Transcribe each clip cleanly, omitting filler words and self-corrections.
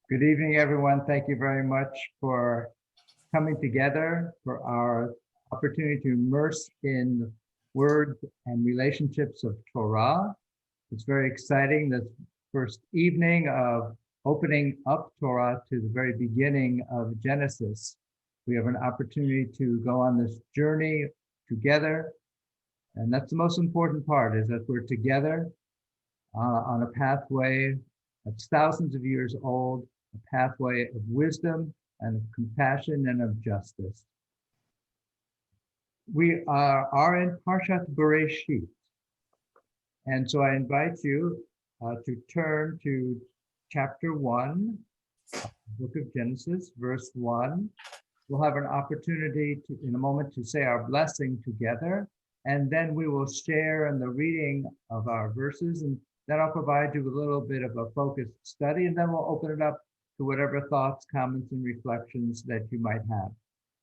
Good evening, everyone. Thank you very much for coming together for our opportunity to immerse in words and relationships of Torah. It's very exciting, this first evening of opening up Torah to the very beginning of Genesis. We have an opportunity to go on this journey together. And that's the most important part, is that we're together on a pathway that's thousands of years old, a pathway of wisdom and of compassion and of justice. We are in Parshat B'reishit. And so I invite you to turn to chapter 1, book of Genesis, verse 1. We'll have an opportunity to, in a moment, to say our blessing together, and then we will share in the reading of our verses, and that'll provide you with a little bit of a focused study, and then we'll open it up to whatever thoughts, comments, and reflections that you might have.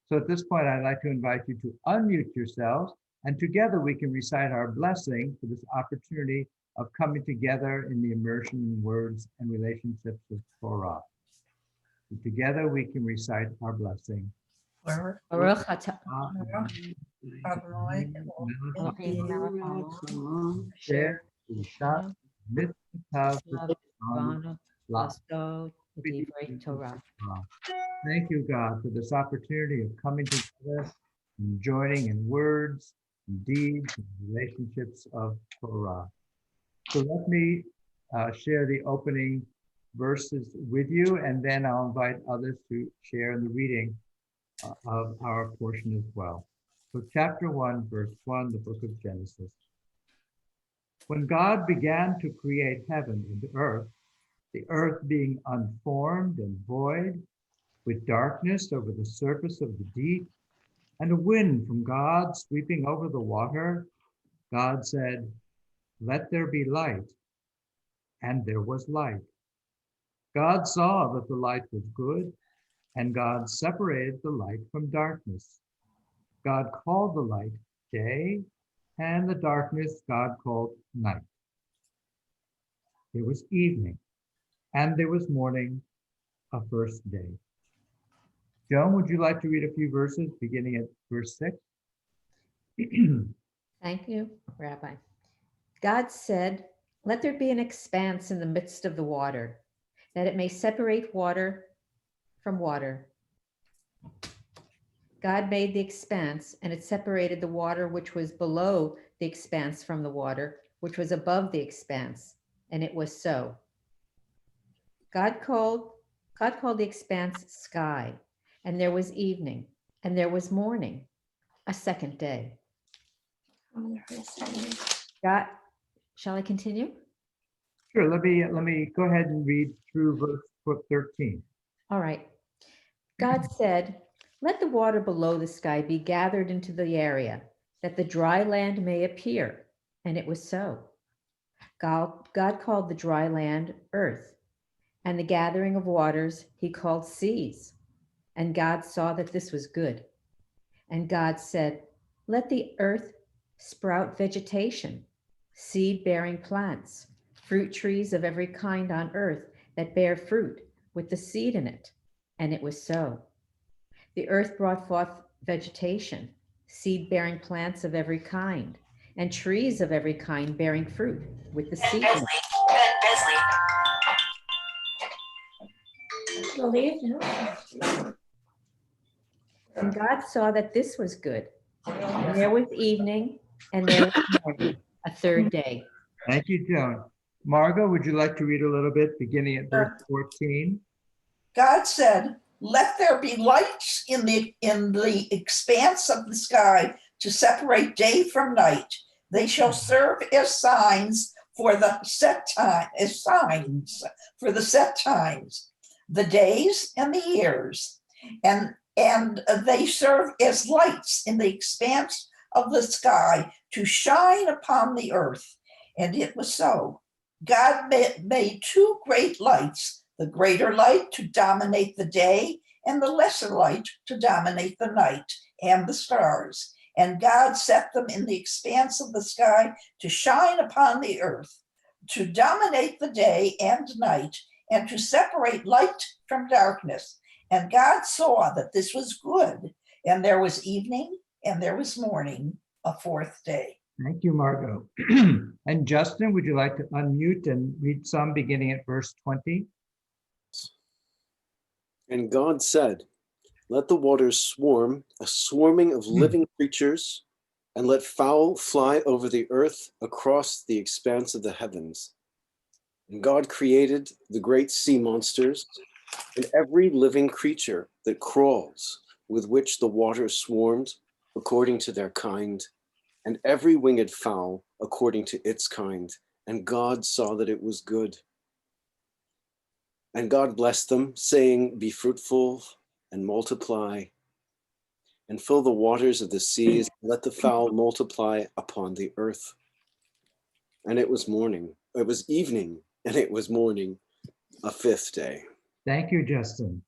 So at this point, I'd like to invite you to unmute yourselves, and together we can recite our blessing for this opportunity of coming together in the immersion in words and relationships of Torah. So together we can recite our blessing. Baruch atah Adonai Share Isha Mitzvah Torah. Thank you, God, for this opportunity of coming together and joining in words, and deeds, and relationships of Torah. So let me share the opening verses with you, and then I'll invite others to share in the reading of our portion as well. So chapter 1, verse 1, the book of Genesis. When God began to create heaven and the earth being unformed and void, with darkness over the surface of the deep, and a wind from God sweeping over the water, God said, "Let there be light." And there was light. God saw that the light was good, and God separated the light from darkness. God called the light day, and the darkness God called night. There was evening, and there was morning, a first day. Joan, would you like to read a few verses beginning at verse 6? Thank you, Rabbi. God said, "Let there be an expanse in the midst of the water, that it may separate water from water." God made the expanse, and it separated the water which was below the expanse from the water which was above the expanse, and it was so. God called the expanse sky, and there was evening, and there was morning, a second day. God, shall I continue? Sure, let me go ahead and read through verse 13. All right. God said, "Let the water below the sky be gathered into the area, that the dry land may appear." And it was so. God called the dry land earth, and the gathering of waters he called seas. And God saw that this was good. And God said, "Let the earth sprout vegetation, seed-bearing plants, fruit trees of every kind on earth that bear fruit with the seed in it." And it was so. The earth brought forth vegetation, seed-bearing plants of every kind, and trees of every kind bearing fruit with the seed in it. And God saw that this was good. And there was evening, and there was morning, a third day. Thank you, Joan. Margot, would you like to read a little bit beginning at verse 14? God said, "Let there be lights in the expanse of the sky to separate day from night. They shall serve as signs for the set time, the days and the years, and they serve as lights in the expanse of the sky to shine upon the earth." And it was so. God made two great lights, the greater light to dominate the day, and the lesser light to dominate the night and the stars. And God set them in the expanse of the sky to shine upon the earth, to dominate the day and night, and to separate light from darkness. And God saw that this was good. And there was evening and there was morning, a fourth day. Thank you, Margot. And Justin, would you like to unmute and read some beginning at verse 20? And God said, let the waters swarm, a swarming of living creatures, and let fowl fly over the earth across the expanse of the heavens. And God created the great sea monsters and every living creature that crawls, with which the waters swarmed according to their kind, and every winged fowl according to its kind. And God saw that it was good. And God blessed them, saying, be fruitful and multiply, and fill the waters of the seas, and let the fowl multiply upon the earth. And it was morning, it was evening, and it was morning, a fifth day. Thank you, Justin.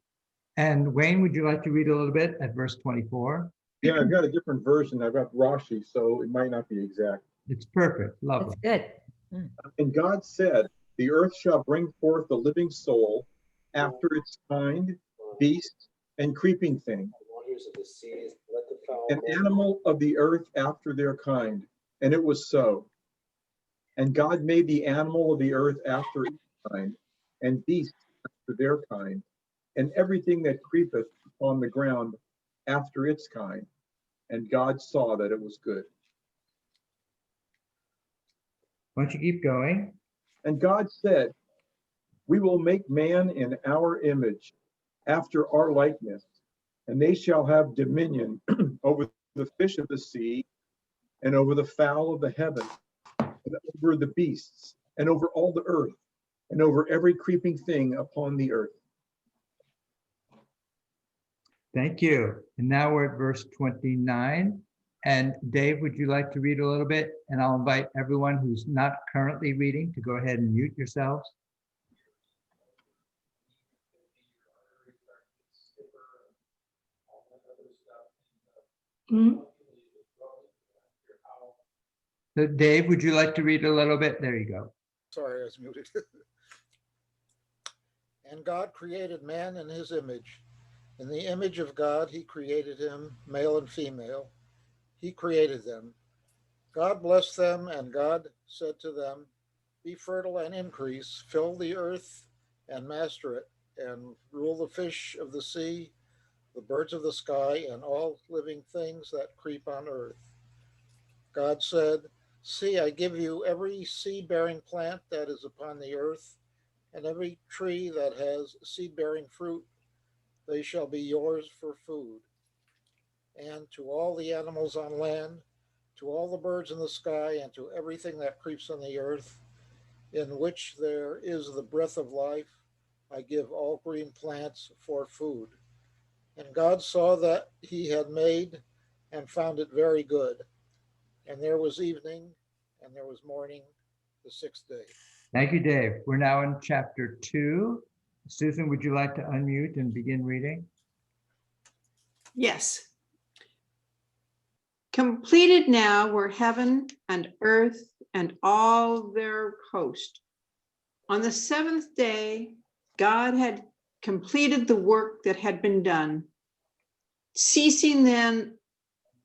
And Wayne, would you like to read a little bit at verse 24? Yeah, I've got a different version. I've got Rashi, so it might not be exact. It's perfect. Lovely. That's good. And God said, the earth shall bring forth a living soul after its kind, beast, and creeping thing, an animal of the earth after their kind. And it was so. And God made the animal of the earth after its kind, and beast after their kind, and everything that creepeth upon the ground after its kind. And God saw that it was good. Why don't you keep going? And God said, we will make man in our image, after our likeness, and they shall have dominion over the fish of the sea, and over the fowl of the heaven, and over the beasts, and over all the earth, and over every creeping thing upon the earth. Thank you. And now we're at verse 29. And Dave, would you like to read a little bit? And I'll invite everyone who's not currently reading to go ahead and mute yourselves. So Dave, would you like to read a little bit? There you go. Sorry, I was muted. And God created man in his image. In the image of God, he created him, male and female. He created them. God blessed them, and God said to them, be fertile and increase, fill the earth and master it, and rule the fish of the sea, the birds of the sky, and all living things that creep on earth. God said, see, I give you every seed-bearing plant that is upon the earth, and every tree that has seed-bearing fruit. They shall be yours for food. And to all the animals on land, to all the birds in the sky, and to everything that creeps on the earth, in which there is the breath of life, I give all green plants for food. And God saw that he had made and found it very good. And there was evening and there was morning, the sixth day. Thank you, Dave. We're now in chapter 2. Susan, would you like to unmute and begin reading? Yes. Completed now were heaven and earth and all their host. On the seventh day, God had completed the work that had been done. Ceasing then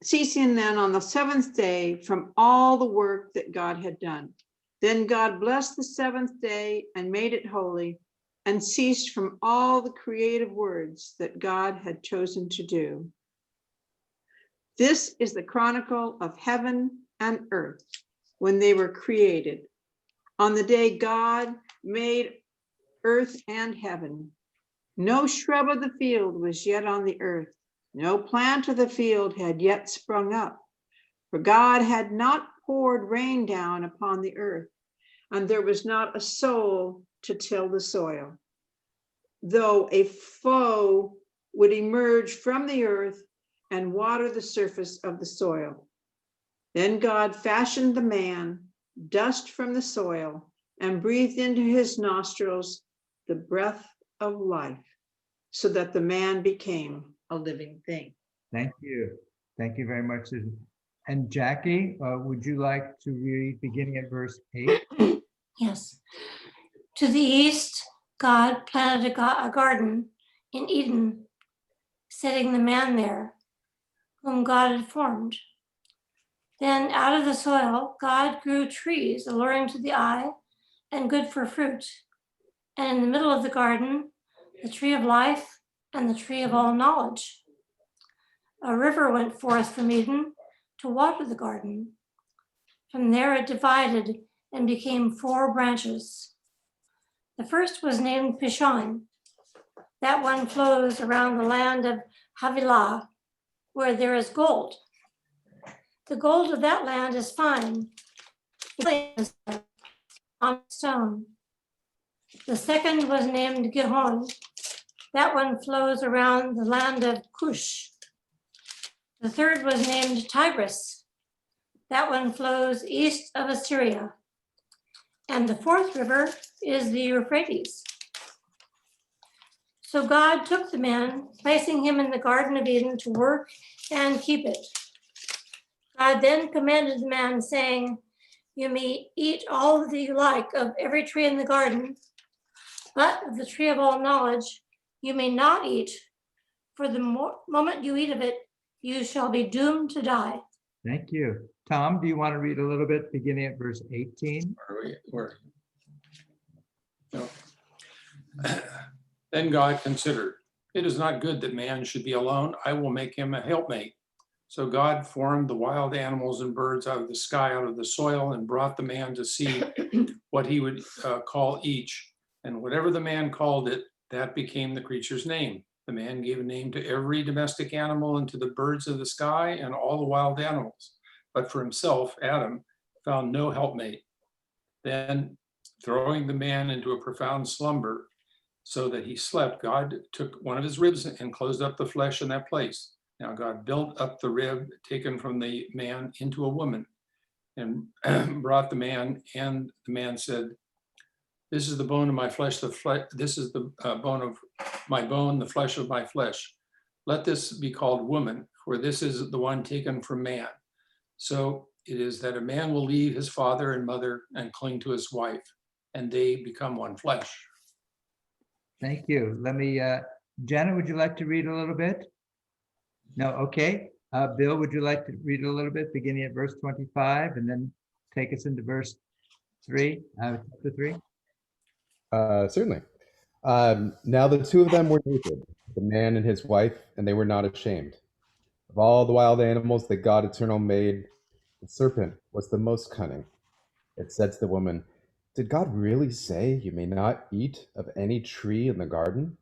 on the seventh day from all the work that God had done. Then God blessed the seventh day and made it holy, and ceased from all the creative words that God had chosen to do. This is the chronicle of heaven and earth when they were created. On the day God made earth and heaven, no shrub of the field was yet on the earth, no plant of the field had yet sprung up, for God had not poured rain down upon the earth, and there was not a soul to till the soil. Though a foe would emerge from the earth and water the surface of the soil. Then God fashioned the man, dust from the soil, and breathed into his nostrils the breath of life, so that the man became a living thing. Thank you. Thank you very much, Susan. And Jackie, would you like to read beginning at verse 8? Yes. To the east, God planted a garden in Eden, setting the man there, whom God had formed. Then out of the soil, God grew trees alluring to the eye and good for fruit. And in the middle of the garden, the tree of life and the tree of all knowledge. A river went forth from Eden to water the garden. From there it divided and became 4 branches. The first was named Pishon. That one flows around the land of Havilah, where there is gold. The gold of that land is fine, on stone. The second was named Gihon. That one flows around the land of Cush. The third was named Tigris. That one flows east of Assyria. And the fourth river is the Euphrates. So God took the man, placing him in the Garden of Eden to work and keep it. God then commanded the man, saying, "You may eat all that you like of every tree in the garden, but of the tree of all knowledge you may not eat, for the moment you eat of it, you shall be doomed to die." Thank you. Tom, do you want to read a little bit beginning at verse 18? No. Then God considered, "It is not good that man should be alone. I will make him a helpmate." So God formed the wild animals and birds out of the sky, out of the soil, and brought the man to see what he would call each. And whatever the man called it, that became the creature's name. The man gave a name to every domestic animal and to the birds of the sky and all the wild animals. But for himself, Adam found no helpmate. Then, throwing the man into a profound slumber so that he slept, God took one of his ribs and closed up the flesh in that place. Now God built up the rib taken from the man into a woman and brought the man, and the man said, "This is the bone of my flesh, this is the bone of my bone, the flesh of my flesh. Let this be called woman, for this is the one taken from man." So it is that a man will leave his father and mother and cling to his wife, and they become one flesh. Thank you. Let me, Jenna, would you like to read a little bit? No, okay. Bill, would you like to read a little bit beginning at verse 25 and then take us into verse 3, chapter 3? Certainly. Now the two of them were naked, the man and his wife, and they were not ashamed. Of all the wild animals that God Eternal made, the serpent was the most cunning. It said to the woman, "Did God really say you may not eat of any tree in the garden?"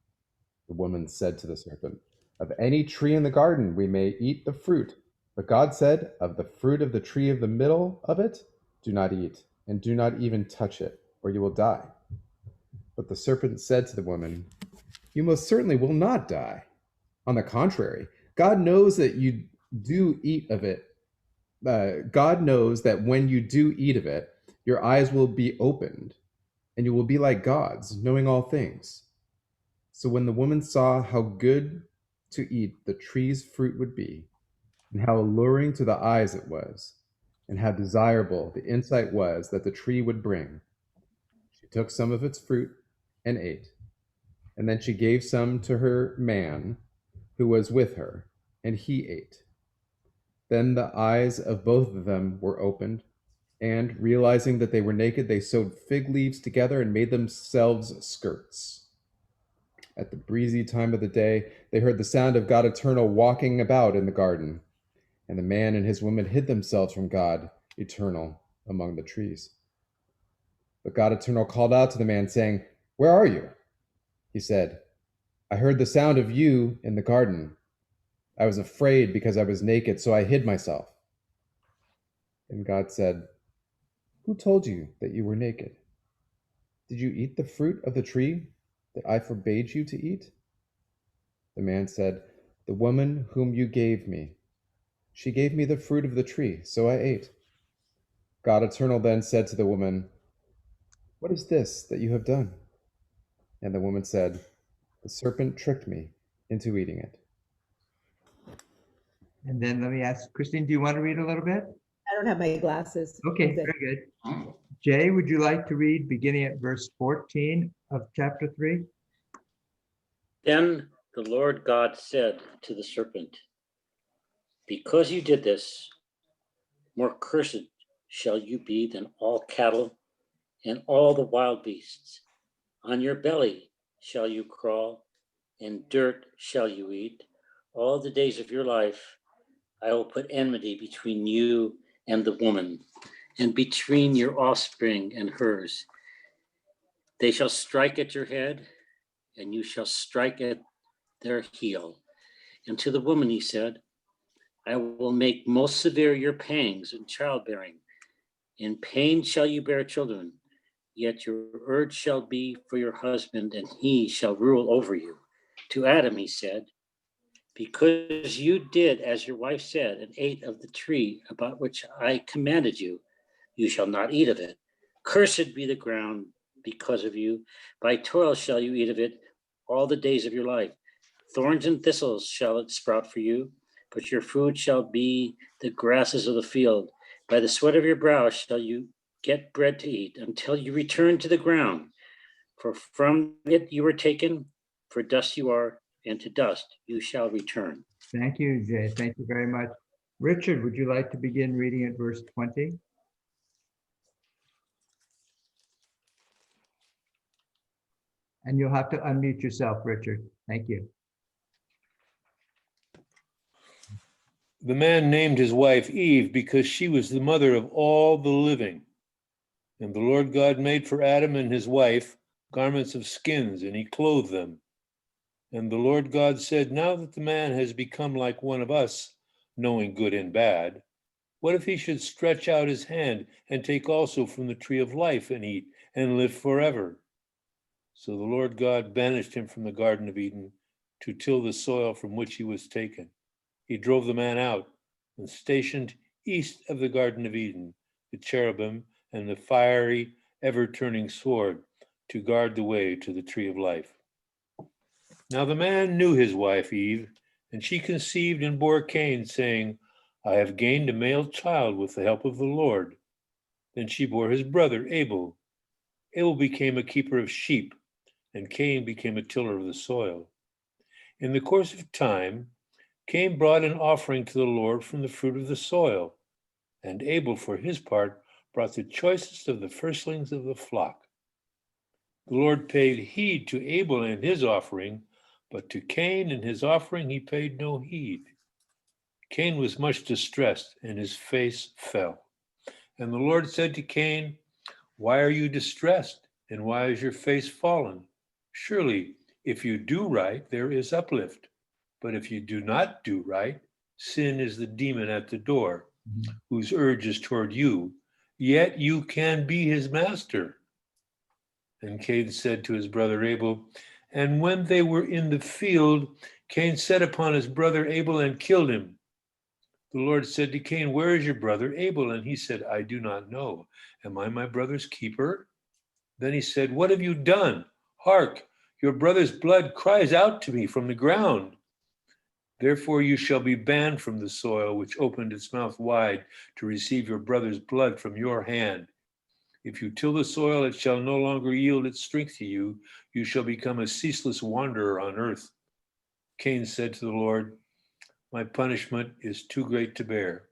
The woman said to the serpent, "Of any tree in the garden we may eat the fruit. But God said, of the fruit of the tree of the middle of it, do not eat, and do not even touch it, or you will die." But the serpent said to the woman, "You most certainly will not die. On the contrary, God knows that you do eat of it. God knows that when you do eat of it, your eyes will be opened, and you will be like gods, knowing all things." So when the woman saw how good to eat the tree's fruit would be, and how alluring to the eyes it was, and how desirable the insight was that the tree would bring, she took some of its fruit and ate. And then she gave some to her man who was with her, and he ate. Then the eyes of both of them were opened, and realizing that they were naked, they sewed fig leaves together and made themselves skirts. At the breezy time of the day, they heard the sound of God Eternal walking about in the garden, and the man and his woman hid themselves from God Eternal among the trees. But God Eternal called out to the man, saying, "Where are you?" He said, "I heard the sound of you in the garden. I was afraid because I was naked, so I hid myself." And God said, "Who told you that you were naked? Did you eat the fruit of the tree that I forbade you to eat?" The man said, "The woman whom you gave me, she gave me the fruit of the tree, so I ate." God Eternal then said to the woman, "What is this that you have done?" And the woman said, "The serpent tricked me into eating it." And then let me ask, Christine, do you want to read a little bit? I don't have my glasses. Okay, I'm good. very good. Jay, would you like to read beginning at verse 14 of chapter 3? Then the Lord God said to the serpent, because you did this, more cursed shall you be than all cattle and all the wild beasts. On your belly shall you crawl, and dirt shall you eat all the days of your life. I will put enmity between you and the woman, and between your offspring and hers. They shall strike at your head, and you shall strike at their heel. And to the woman he said, I will make most severe your pangs in childbearing. In pain shall you bear children, yet your urge shall be for your husband, and he shall rule over you. To Adam he said, because you did as your wife said and ate of the tree about which I commanded you, you shall not eat of it. Cursed be the ground because of you. By toil shall you eat of it all the days of your life. Thorns and thistles shall it sprout for you, but your food shall be the grasses of the field. By the sweat of your brow shall you get bread to eat until you return to the ground. For from it you were taken, for dust you are, and to dust you shall return. Thank you, Jay. Thank you very much. Richard, would you like to begin reading at verse 20? And you'll have to unmute yourself, Richard. Thank you. The man named his wife Eve because she was the mother of all the living. And the Lord God made for Adam and his wife garments of skins, and he clothed them. And the Lord God said, now that the man has become like one of us, knowing good and bad, what if he should stretch out his hand and take also from the tree of life and eat and live forever? So the Lord God banished him from the Garden of Eden to till the soil from which he was taken. He drove the man out and stationed east of the Garden of Eden the cherubim and the fiery, ever-turning sword to guard the way to the tree of life. Now the man knew his wife Eve, and she conceived and bore Cain, saying, I have gained a male child with the help of the Lord. Then she bore his brother Abel. Abel became a keeper of sheep, and Cain became a tiller of the soil. In the course of time, Cain brought an offering to the Lord from the fruit of the soil, and Abel, for his part, brought the choicest of the firstlings of the flock. The Lord paid heed to Abel and his offering, but to Cain and his offering he paid no heed. Cain was much distressed, and his face fell. And the Lord said to Cain, why are you distressed, and why is your face fallen? Surely, if you do right, there is uplift. But if you do not do right, sin is the demon at the door, whose urge is toward you, yet you can be his master. And Cain said to his brother Abel, and when they were in the field, Cain set upon his brother Abel and killed him. The Lord said to Cain, where is your brother Abel? And he said, I do not know. Am I my brother's keeper? Then he said, what have you done? Hark, your brother's blood cries out to me from the ground. Therefore you shall be banned from the soil which opened its mouth wide to receive your brother's blood from your hand. If you till the soil, it shall no longer yield its strength to you. You shall become a ceaseless wanderer on earth. Cain said to the Lord, my punishment is too great to bear.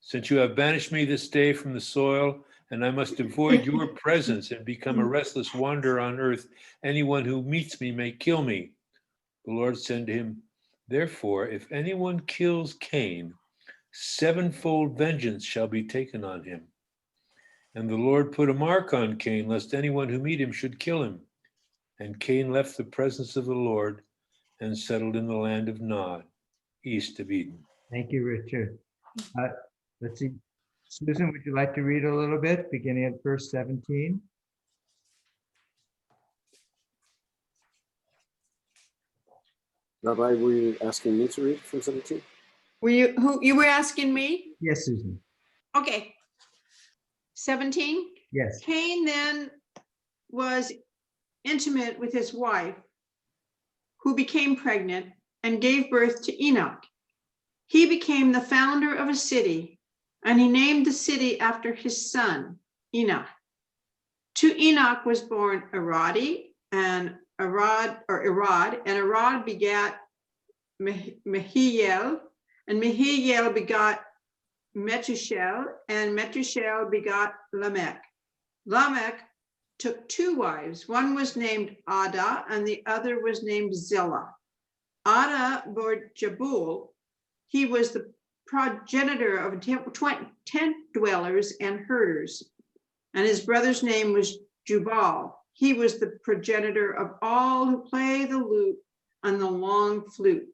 Since you have banished me this day from the soil, and I must avoid your presence and become a restless wanderer on earth, anyone who meets me may kill me. The Lord said to him, therefore, if anyone kills Cain, sevenfold vengeance shall be taken on him. And the Lord put a mark on Cain, lest anyone who meet him should kill him. And Cain left the presence of the Lord and settled in the land of Nod, east of Eden. Thank you, Richard. Let's see. Susan, would you like to read a little bit, beginning at verse 17? Rabbi, were you asking me to read from 17? You were asking me? Yes, Susan. Okay. 17? Yes. Cain then was intimate with his wife, who became pregnant and gave birth to Enoch. He became the founder of a city, and he named the city after his son. Enoch. To Enoch was born Arad, and Arad begat Mehiel, and Mehiel begot Metushel, and Metushel begot Lamech. Lamech took two wives. One was named Ada, and the other was named Zillah. Ada bore Jabul. He was the progenitor of 10 dwellers and herders, and his brother's name was Jubal. He was the progenitor of all who play the lute on the long flute.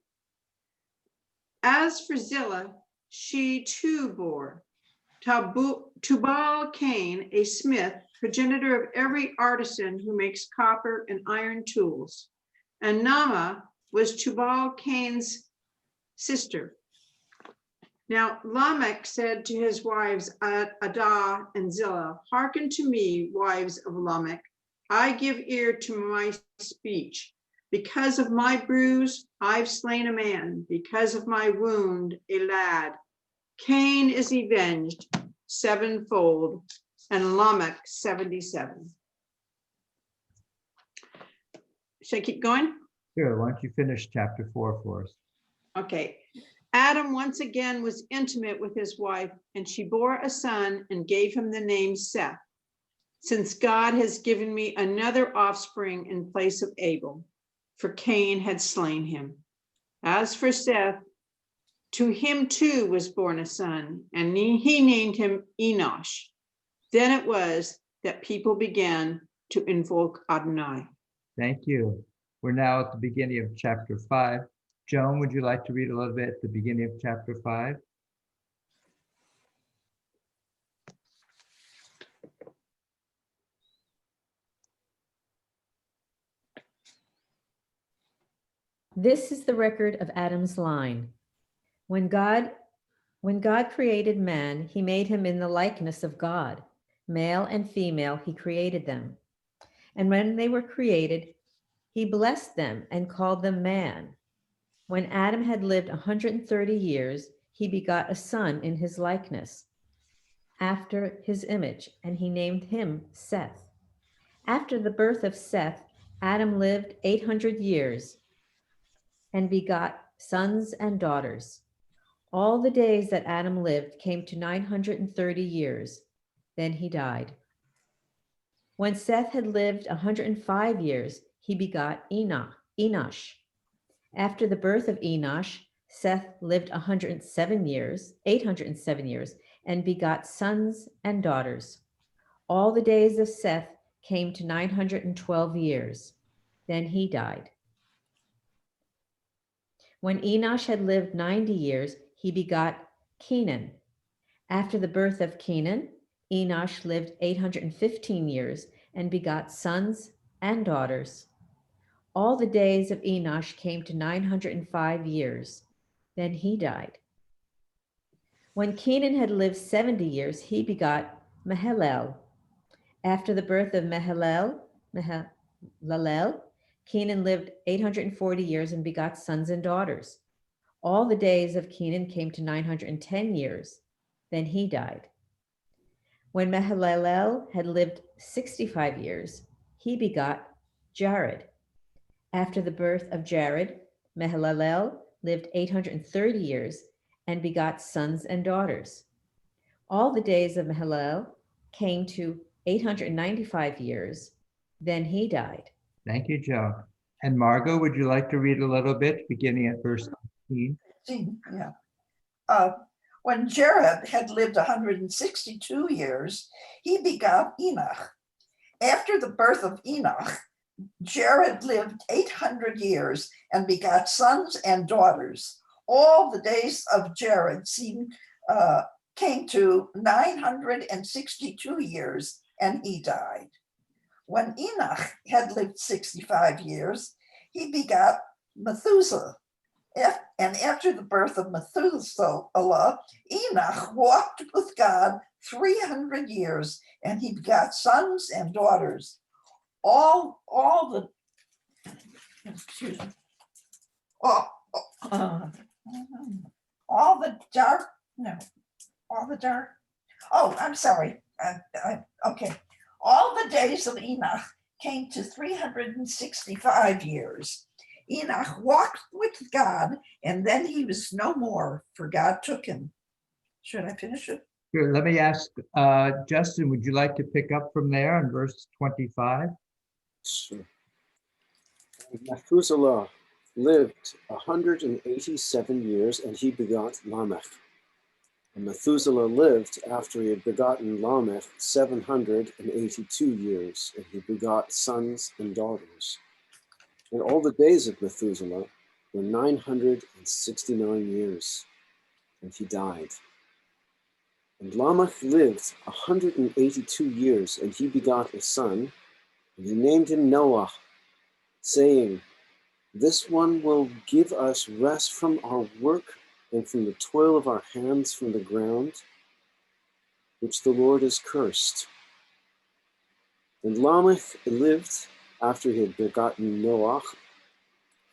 As for Zillah, she too bore Tubal Cain, a smith, progenitor of every artisan who makes copper and iron tools. And Naamah was Tubal Cain's sister. Now Lamech said to his wives Adah and Zillah, "Hearken to me, wives of Lamech. I give ear to my speech. Because of my bruise, I've slain a man. Because of my wound, a lad. Cain is avenged sevenfold, and Lamech 77." Should I keep going? Sure, why don't you finish chapter 4 for us? Okay. Adam once again was intimate with his wife, and she bore a son and gave him the name Seth, since God has given me another offspring in place of Abel, for Cain had slain him. As for Seth, to him too was born a son, and he named him Enosh. Then it was that people began to invoke Adonai. Thank you. We're now at the beginning of chapter 5. Joan, would you like to read a little bit at the beginning of chapter 5? This is the record of Adam's line. When God created man, he made him in the likeness of God. Male and female, he created them. And when they were created, he blessed them and called them man. When Adam had lived 130 years, he begot a son in his likeness, after his image, and he named him Seth. After the birth of Seth, Adam lived 800 years and begot sons and daughters. All the days that Adam lived came to 930 years. Then he died. When Seth had lived 105 years, he begot Enosh. After the birth of Enosh, Seth lived 807 years, and begot sons and daughters. All the days of Seth came to 912 years. Then he died. When Enosh had lived 90 years, he begot Kenan. After the birth of Kenan, Enosh lived 815 years and begot sons and daughters. All the days of Enosh came to 905 years. Then he died. When Kenan had lived 70 years, he begot Mahalalel. After the birth of Mahalalel, Kenan lived 840 years and begot sons and daughters. All the days of Kenan came to 910 years. Then he died. When Mahalalel had lived 65 years, he begot Jared. After the birth of Jared, Mahalalel lived 830 years and begot sons and daughters. All the days of Mahalalel came to 895 years. Then he died. Thank you, Joan. And Margot, would you like to read a little bit, beginning at verse 19? Yeah. When Jared had lived 162 years, he begot Enoch. After the birth of Enoch, Jared lived 800 years and begot sons and daughters. All the days of Jared came to 962 years, and he died. When Enoch had lived 65 years, he begot Methuselah. And after the birth of Methuselah, Enoch walked with God 300 years, and he begot sons and daughters. All the dark. Oh, I'm sorry. Okay. All the days of Enoch came to 365 years. Enoch walked with God, and then he was no more, for God took him. Should I finish it? Sure, let me ask, Justin, would you like to pick up from there in verse 25? Sure. Methuselah lived 187 years, and he begot Lamech. And Methuselah lived after he had begotten Lamech 782 years, and he begot sons and daughters. And all the days of Methuselah were 969 years, and he died. And Lamech lived 182 years, and he begot a son, and he named him Noah, saying, "This one will give us rest from our work and from the toil of our hands from the ground, which the Lord has cursed." And Lamech lived, after he had begotten Noah,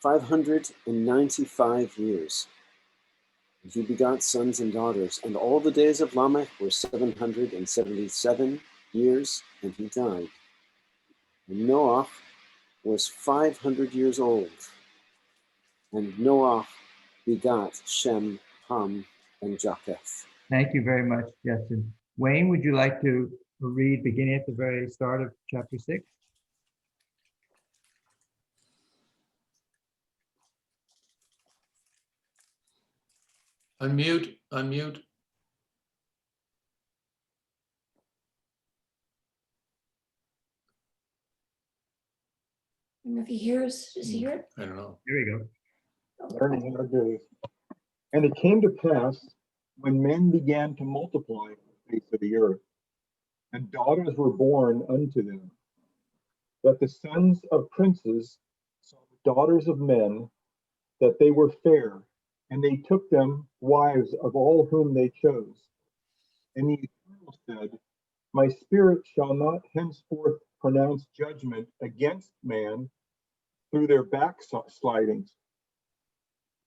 595 years. And he begot sons and daughters. And all the days of Lamech were 777 years, and he died. And Noah was 500 years old. And Noah begot Shem, Ham, and Japheth. Thank you very much, Justin. Wayne, would you like to read beginning at the very start of chapter 6? Unmute. And if he hears, does he hear it? I don't know. Here we go. Learning our days. And it came to pass when men began to multiply on the face of the earth, and daughters were born unto them, that the sons of princes saw the daughters of men, that they were fair, and they took them wives of all whom they chose. And the Eternal said, My spirit shall not henceforth pronounce judgment against man through their backslidings.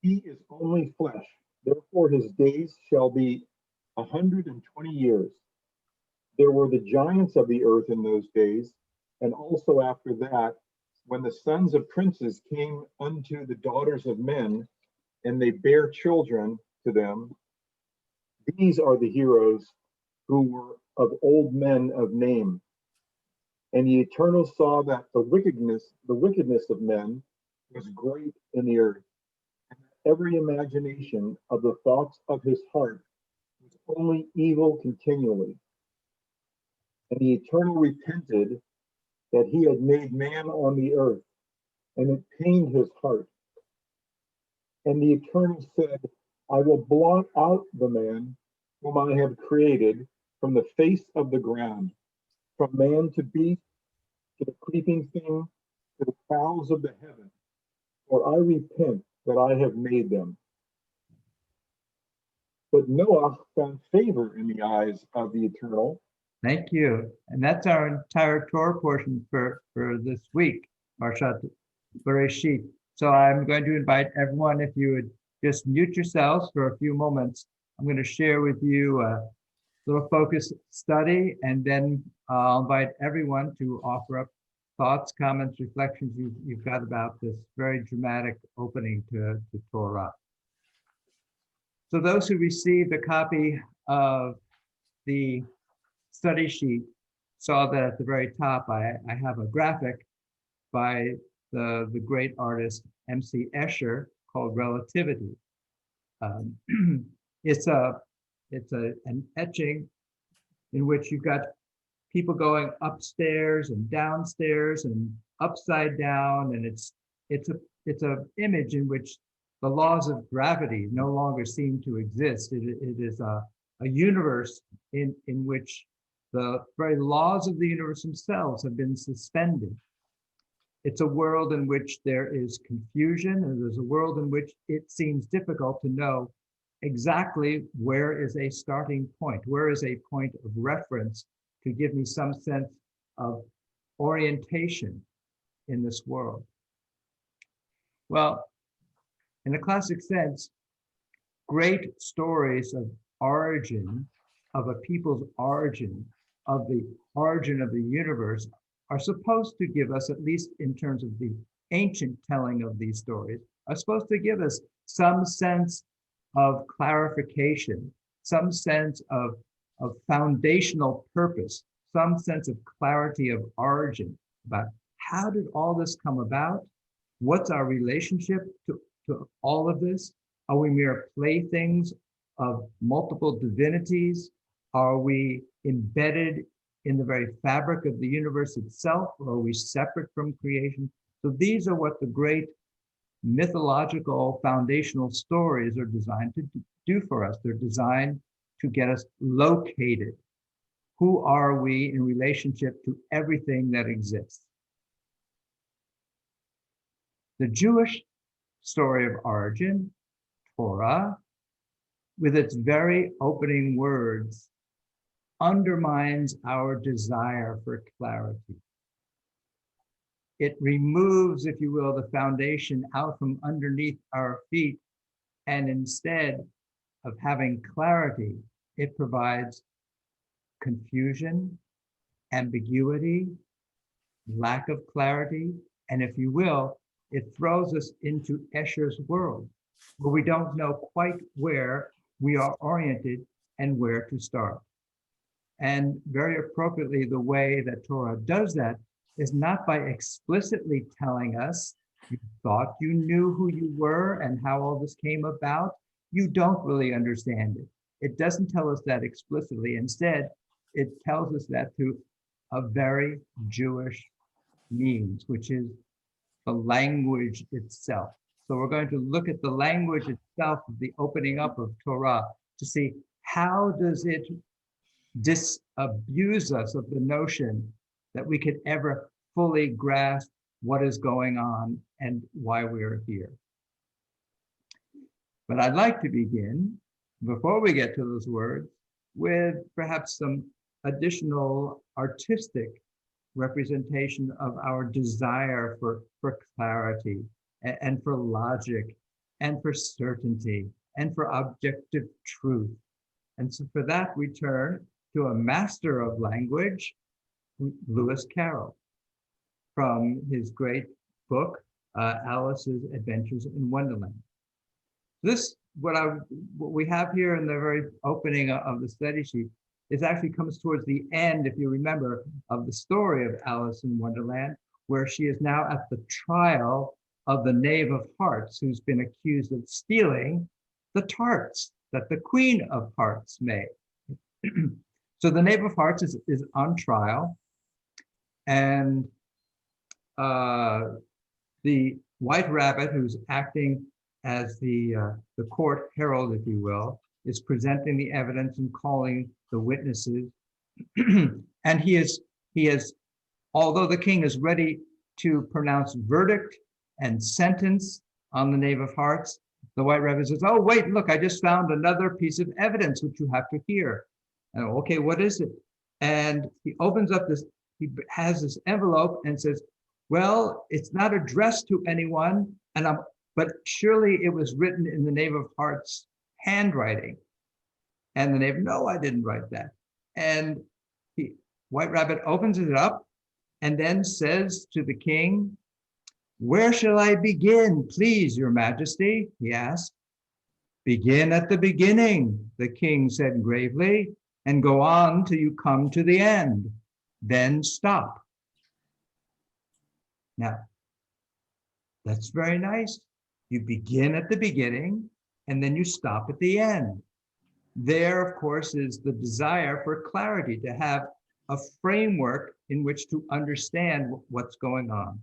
He is only flesh, therefore his days shall be 120 years. There were the giants of the earth in those days, and also after that, when the sons of princes came unto the daughters of men, and they bare children to them. These are the heroes who were of old men of name. And the Eternal saw that the wickedness of men was great in the earth, and every imagination of the thoughts of his heart was only evil continually. And the Eternal repented that he had made man on the earth, and it pained his heart. And the Eternal said, I will blot out the man whom I have created from the face of the ground, from man to beast, to the creeping thing, to the fowls of the heaven, for I repent that I have made them. But Noah found favor in the eyes of the Eternal. Thank you. And that's our entire Torah portion for this week, Parshat B'reishit. So I'm going to invite everyone, if you would just mute yourselves for a few moments. I'm going to share with you a little focused study, and then I'll invite everyone to offer up thoughts, comments, reflections you've got about this very dramatic opening to Torah. So those who received a copy of the study sheet saw that at the very top, I have a graphic by the great artist M.C. Escher called Relativity. It's an etching in which you've got people going upstairs and downstairs and upside down, and it's a image in which the laws of gravity no longer seem to exist. It is a universe in which the very laws of the universe themselves have been suspended. It's a world in which there is confusion, and there's a world in which it seems difficult to know exactly where is a starting point, where is a point of reference to give me some sense of orientation in this world. Well, in a classic sense, great stories of origin, of a people's origin, of the origin of the universe are supposed to give us, at least in terms of the ancient telling of these stories, are supposed to give us some sense of clarification, some sense of foundational purpose, some sense of clarity of origin about how did all this come about? What's our relationship to all of this? Are we mere playthings of multiple divinities? Are we embedded in the very fabric of the universe itself, or are we separate from creation? So these are what the great mythological foundational stories are designed to do for us. They're designed to get us located. Who are we in relationship to everything that exists? The Jewish story of origin, Torah, with its very opening words, undermines our desire for clarity. It removes, if you will, the foundation out from underneath our feet, and instead of having clarity, it provides confusion, ambiguity, lack of clarity, and if you will, it throws us into Escher's world, where we don't know quite where we are oriented and where to start. And very appropriately, the way that Torah does that is not by explicitly telling us, you thought you knew who you were and how all this came about. You don't really understand it. It doesn't tell us that explicitly. Instead, it tells us that through a very Jewish means, which is the language itself. So we're going to look at the language itself of the opening up of Torah to see how does it disabuse us of the notion that we could ever fully grasp what is going on and why we're here. But I'd like to begin, before we get to those words, with perhaps some additional artistic representation of our desire for clarity and for logic and for certainty and for objective truth. And so for that, we turn to a master of language, Lewis Carroll, from his great book, Alice's Adventures in Wonderland. This, what we have here in the very opening of the study sheet, is actually comes towards the end, if you remember, of the story of Alice in Wonderland, where she is now at the trial of the Knave of Hearts, who's been accused of stealing the tarts that the Queen of Hearts made. So the Knave of Hearts is on trial, and the White Rabbit, who's acting as the court herald, if you will, is presenting the evidence and calling the witnesses. And he is, although the king is ready to pronounce verdict and sentence on the Knave of Hearts, the White Rabbit says, oh, wait, look, I just found another piece of evidence which you have to hear. And okay, what is it? And he opens up this, he has this envelope and says, well, it's not addressed to anyone, but surely it was written in the Knave of Hearts handwriting. And the knave, no, I didn't write that. And White Rabbit opens it up and then says to the king, where shall I begin, please, your majesty? He asked. Begin at the beginning, the king said gravely, and go on till you come to the end. Then stop. Now, that's very nice. You begin at the beginning and then you stop at the end. There, of course, is the desire for clarity, to have a framework in which to understand what's going on.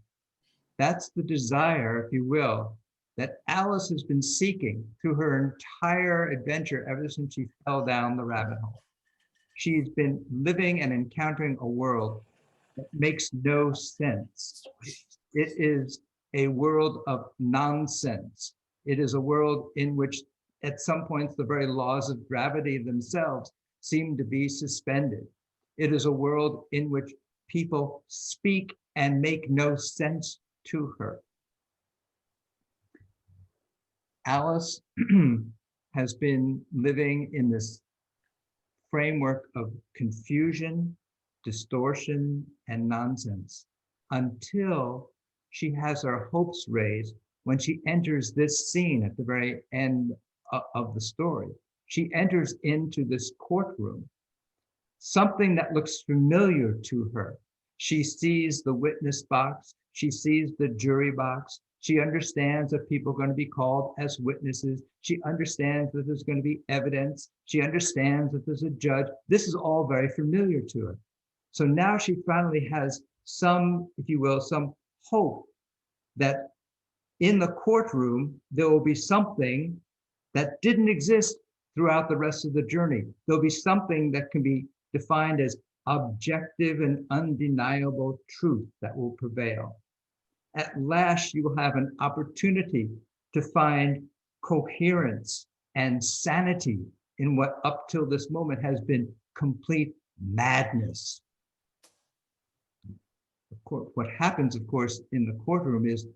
That's the desire, if you will, that Alice has been seeking through her entire adventure ever since she fell down the rabbit hole. She's been living and encountering a world that makes no sense. It is a world of nonsense. It is a world in which at some points the very laws of gravity themselves seem to be suspended. It is a world in which people speak and make no sense to her. Alice has been living in this framework of confusion distortion, and nonsense until she has her hopes raised when she enters this scene at the very end of the story. She enters into this courtroom, something that looks familiar to her. She sees the witness box, she sees the jury box, she understands that people are going to be called as witnesses, she understands that there's going to be evidence, she understands that there's a judge. This is all very familiar to her. So now she finally has some, if you will, some hope that in the courtroom, there will be something that didn't exist throughout the rest of the journey. There'll be something that can be defined as objective and undeniable truth that will prevail. At last, you will have an opportunity to find coherence and sanity in what up till this moment has been complete madness. Of course, what happens, of course, in the courtroom is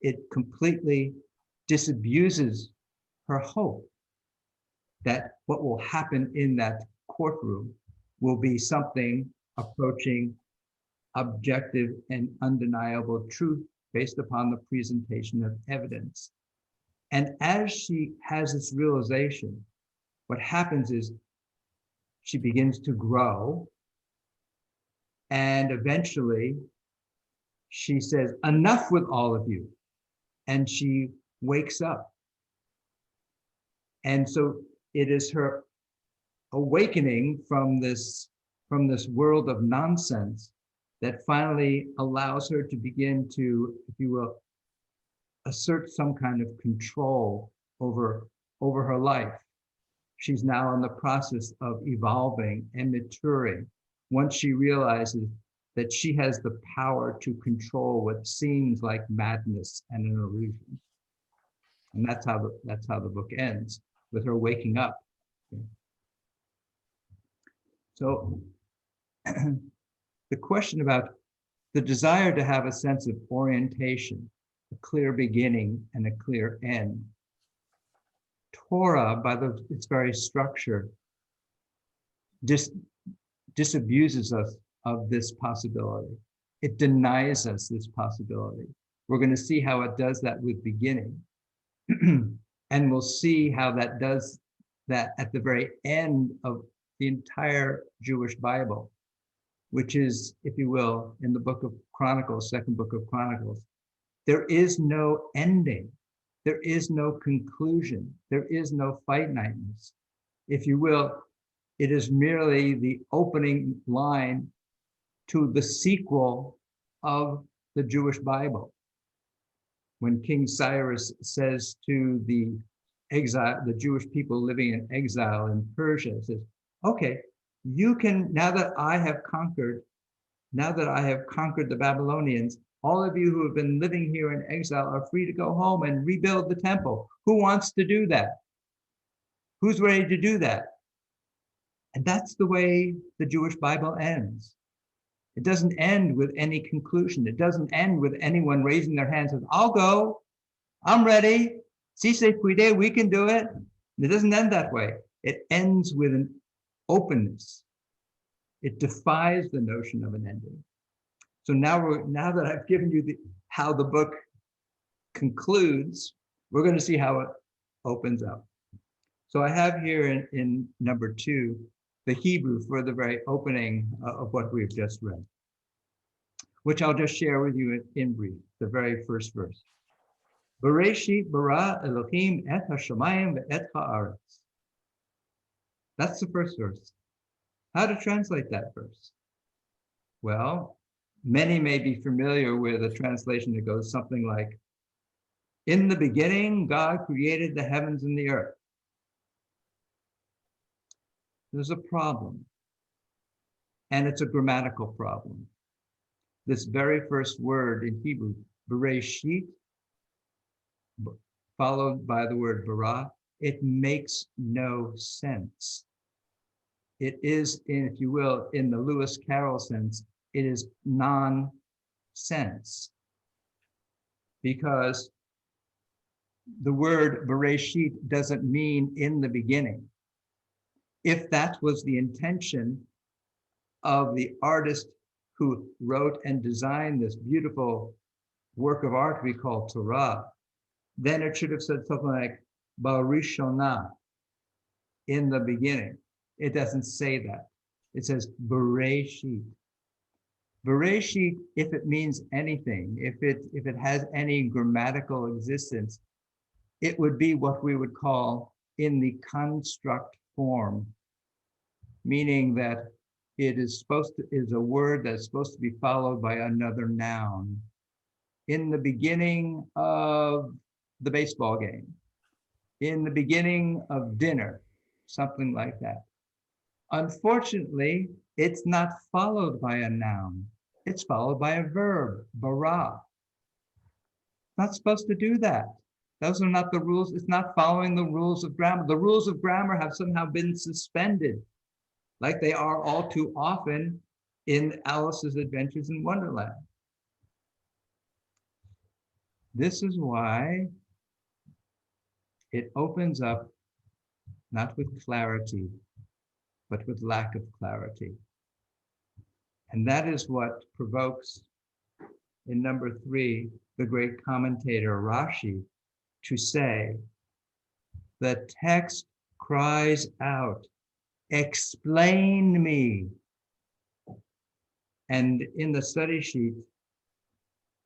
it completely disabuses her hope that what will happen in that courtroom will be something approaching objective and undeniable truth based upon the presentation of evidence. And as she has this realization, what happens is she begins to grow, and eventually she says, enough with all of you. And she wakes up. And so it is her awakening from this world of nonsense that finally allows her to begin to, if you will, assert some kind of control over her life. She's now in the process of evolving and maturing once she realizes that she has the power to control what seems like madness and an illusion. And that's how the book ends, with her waking up. So the question about the desire to have a sense of orientation, a clear beginning and a clear end. Torah, by its very structure, disabuses us of this possibility. It denies us this possibility. We're going to see how it does that with beginning. And we'll see how that does that at the very end of the entire Jewish Bible, which is, if you will, in the book of Chronicles, second book of Chronicles. There is no ending. There is no conclusion. There is no finiteness. If you will, it is merely the opening line to the sequel of the Jewish Bible. When King Cyrus says to the Jewish people living in exile in Persia, says, okay, you can, now that I have conquered the Babylonians, all of you who have been living here in exile are free to go home and rebuild the temple. Who wants to do that? Who's ready to do that? And that's the way the Jewish Bible ends. It doesn't end with any conclusion. It doesn't end with anyone raising their hands and, I'll go, I'm ready, si se puede, we can do it. It doesn't end that way. It ends with an openness. It defies the notion of an ending. So now that I've given you how the book concludes, we're going to see how it opens up. So I have here in number 2, the Hebrew for the very opening of what we've just read, which I'll just share with you in brief, the very first verse. B'reishit bara Elohim et hashamayim ve'et ha'aretz. That's the first verse. How to translate that verse? Well, many may be familiar with a translation that goes something like, in the beginning, God created the heavens and the earth. There's a problem, and it's a grammatical problem. This very first word in Hebrew, B'reishit, followed by the word bara, it makes no sense. It is, if you will, in the Lewis Carroll sense, it is nonsense. Because the word B'reishit doesn't mean in the beginning. If that was the intention, of the artist who wrote and designed this beautiful work of art we call Torah, then it should have said something like Barishona, in the beginning. It doesn't say that. It says B'reishit. B'reishit, if it means anything, if it has any grammatical existence, it would be what we would call in the construct form, meaning that it is a word that's supposed to be followed by another noun. In the beginning of the baseball game, in the beginning of dinner, something like that. Unfortunately, it's not followed by a noun. It's followed by a verb, bara. Not supposed to do that. Those are not the rules. It's not following the rules of grammar. The rules of grammar have somehow been suspended, like they are all too often in Alice's Adventures in Wonderland. This is why it opens up not with clarity, but with lack of clarity. And that is what provokes, in number 3, the great commentator Rashi to say, the text cries out, explain me. And in the study sheet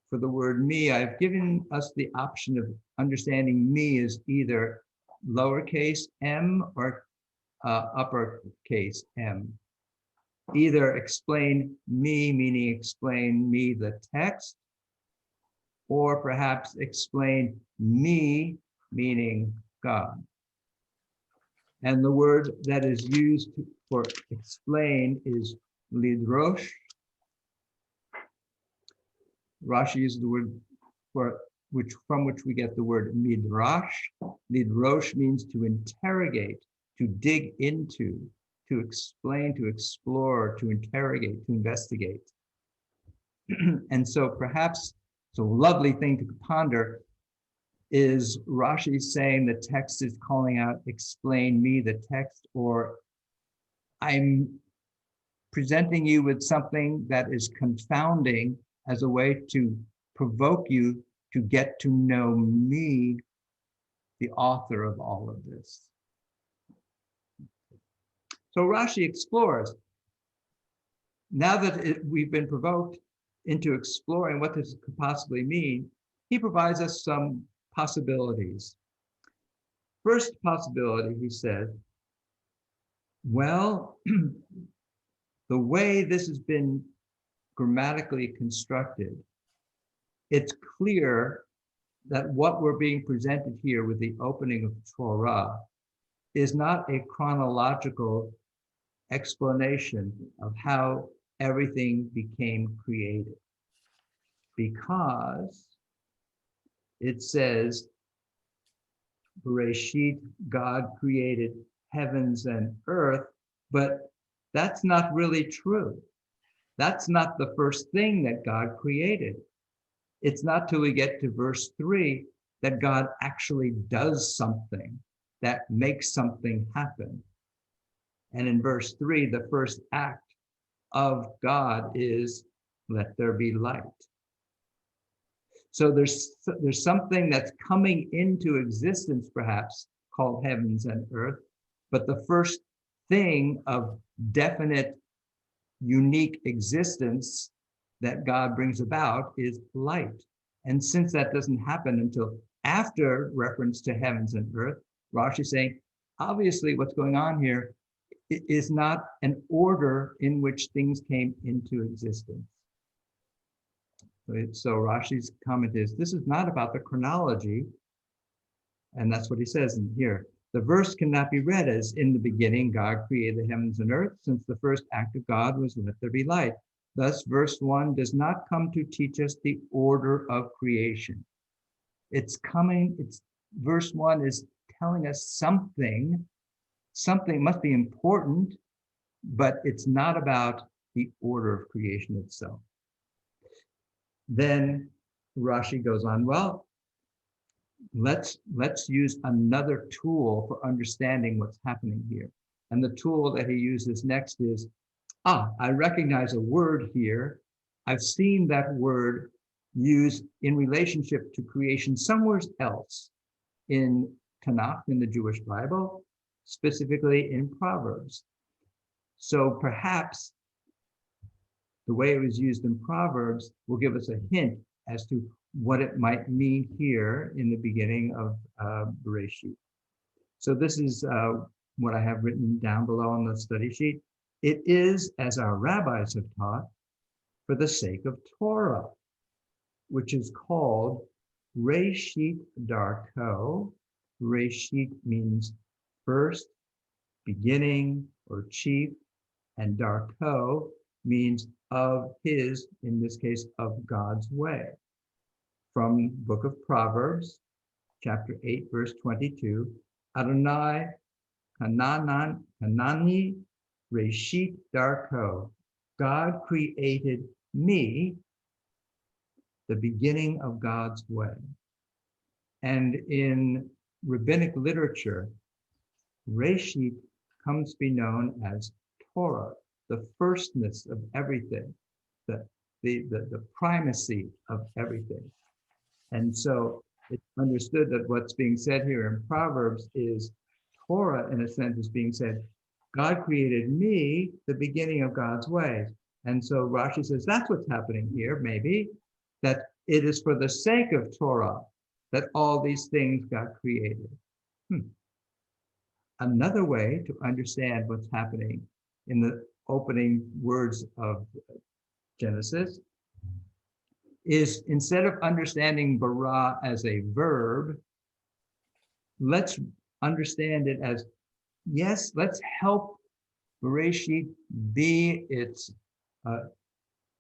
for the word me, I've given us the option of understanding me as either lowercase m or uppercase m. Either explain me, meaning explain me the text, or perhaps explain me, meaning God. And the word that is used for explain is lidrosh. Rashi uses the word from which we get the word midrash. Lidrosh means to interrogate, to dig into, to explain, to explore, to interrogate, to investigate. And so perhaps it's a lovely thing to ponder is Rashi saying the text is calling out, explain me the text, or I'm presenting you with something that is confounding as a way to provoke you to get to know me, the author of all of this. So Rashi explores. Now that we've been provoked into exploring what this could possibly mean, he provides us some possibilities. First possibility, he said, well, the way this has been grammatically constructed, it's clear that what we're being presented here with the opening of Torah is not a chronological explanation of how everything became created, because it says, B'reishit, God created heavens and earth, but that's not really true. That's not the first thing that God created. It's not till we get to verse 3 that God actually does something that makes something happen. And in verse 3, the first act of God is, let there be light. So there's something that's coming into existence, perhaps, called heavens and earth, but the first thing of definite, unique existence that God brings about is light. And since that doesn't happen until after reference to heavens and earth, Rashi is saying, obviously what's going on here is not an order in which things came into existence. So Rashi's comment is, this is not about the chronology, and that's what he says in here. The verse cannot be read as, in the beginning, God created the heavens and earth, since the first act of God was, let there be light. Thus, verse 1 does not come to teach us the order of creation. Verse 1 is telling us something must be important, but it's not about the order of creation itself. Then Rashi goes on, well, let's use another tool for understanding what's happening here. And the tool that he uses next is I recognize a word here. I've seen that word used in relationship to creation somewhere else in Tanakh, in the Jewish Bible, specifically in Proverbs. So perhaps the way it was used in Proverbs will give us a hint as to what it might mean here in the beginning of B'reishit. So this is what I have written down below on the study sheet. It is, as our rabbis have taught, for the sake of Torah, which is called Reishit Darko. Reishit means first, beginning, or chief, and Darko means of his, in this case, of God's way. From book of Proverbs, chapter 8, verse 22, Adonai Kanani Reshit Darko. God created me, the beginning of God's way. And in rabbinic literature, Reshit comes to be known as Torah, the firstness of everything, the primacy of everything. And so it's understood that what's being said here in Proverbs is Torah, in a sense, is being said, God created me, the beginning of God's ways. And so Rashi says that's what's happening here, maybe, that it is for the sake of Torah that all these things got created. Another way to understand what's happening in the opening words of Genesis is, instead of understanding bara as a verb, let's understand it as, yes, let's help Bereshit be its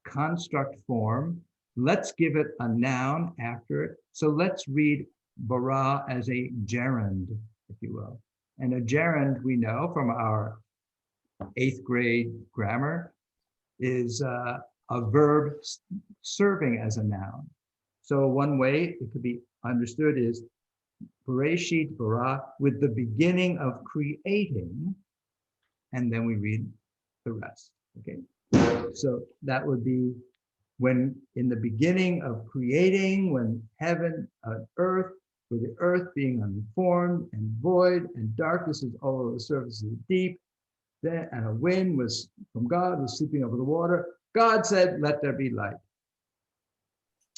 construct form. Let's give it a noun after it. So let's read bara as a gerund, if you will. And a gerund, we know from our 8th grade grammar, is a verb serving as a noun. So one way it could be understood is Bereshit bara, with the beginning of creating, and then we read the rest. Okay, so that would be when in the beginning of creating, when heaven and earth, with the earth being unformed and void, and darkness is all over the surface of the deep, then and a wind was from God, was sweeping over the water. God said, "Let there be light."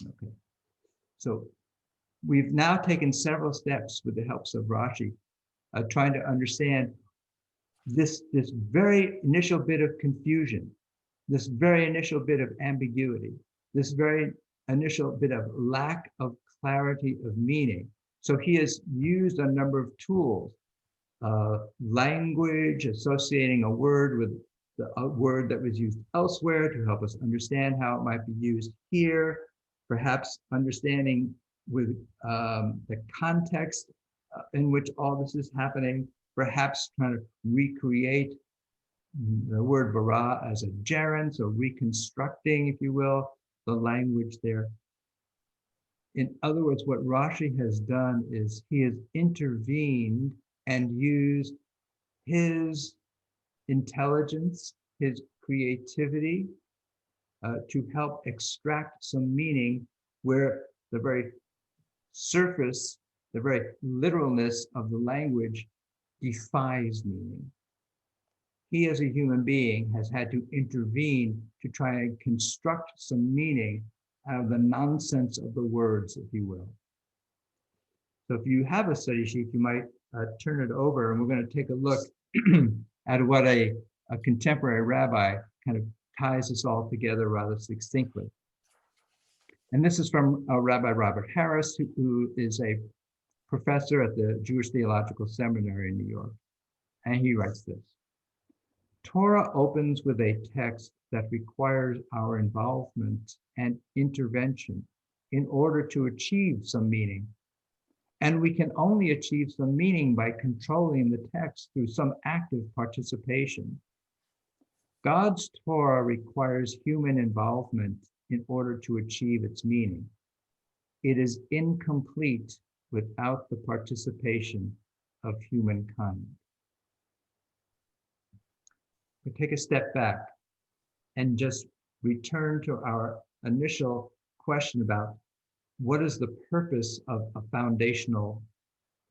Okay, so we've now taken several steps with the helps of Rashi, trying to understand this very initial bit of confusion, this very initial bit of ambiguity, this very initial bit of lack of clarity of meaning. So he has used a number of tools, language, associating a word with a word that was used elsewhere to help us understand how it might be used here, perhaps understanding with the context in which all this is happening, perhaps trying to recreate the word bara as a gerund, so reconstructing, if you will, the language there. In other words, what Rashi has done is he has intervened and used his intelligence, his creativity, to help extract some meaning where the very surface, the very literalness of the language defies meaning. He, as a human being, has had to intervene to try and construct some meaning out of the nonsense of the words, if you will. So if you have a study sheet, you might turn it over, and we're going to take a look at what a contemporary rabbi kind of ties this all together rather succinctly. And this is from Rabbi Robert Harris, who is a professor at the Jewish Theological Seminary in New York. And he writes this: Torah opens with a text that requires our involvement and intervention in order to achieve some meaning. And we can only achieve some meaning by controlling the text through some active participation. God's Torah requires human involvement in order to achieve its meaning. It is incomplete without the participation of humankind. We take a step back. and just return to our initial question about what is the purpose of a foundational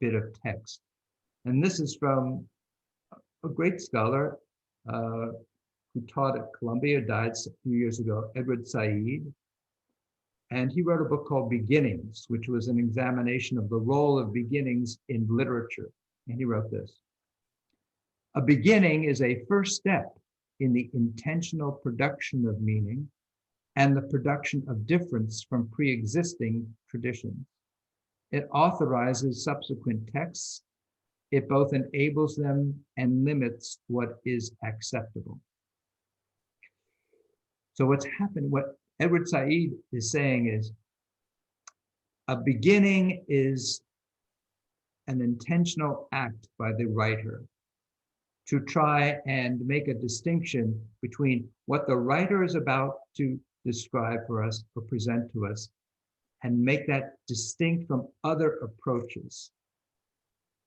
bit of text. And this is from a great scholar who taught at Columbia, died a few years ago, Edward Said. And he wrote a book called Beginnings, which was an examination of the role of beginnings in literature. And he wrote this: a beginning is a first step in the intentional production of meaning and the production of difference from pre-existing traditions. It authorizes subsequent texts. It both enables them and limits what is acceptable. So what's happened, what Edward Said is saying is, a beginning is an intentional act by the writer to try and make a distinction between what the writer is about to describe for us or present to us, and make that distinct from other approaches,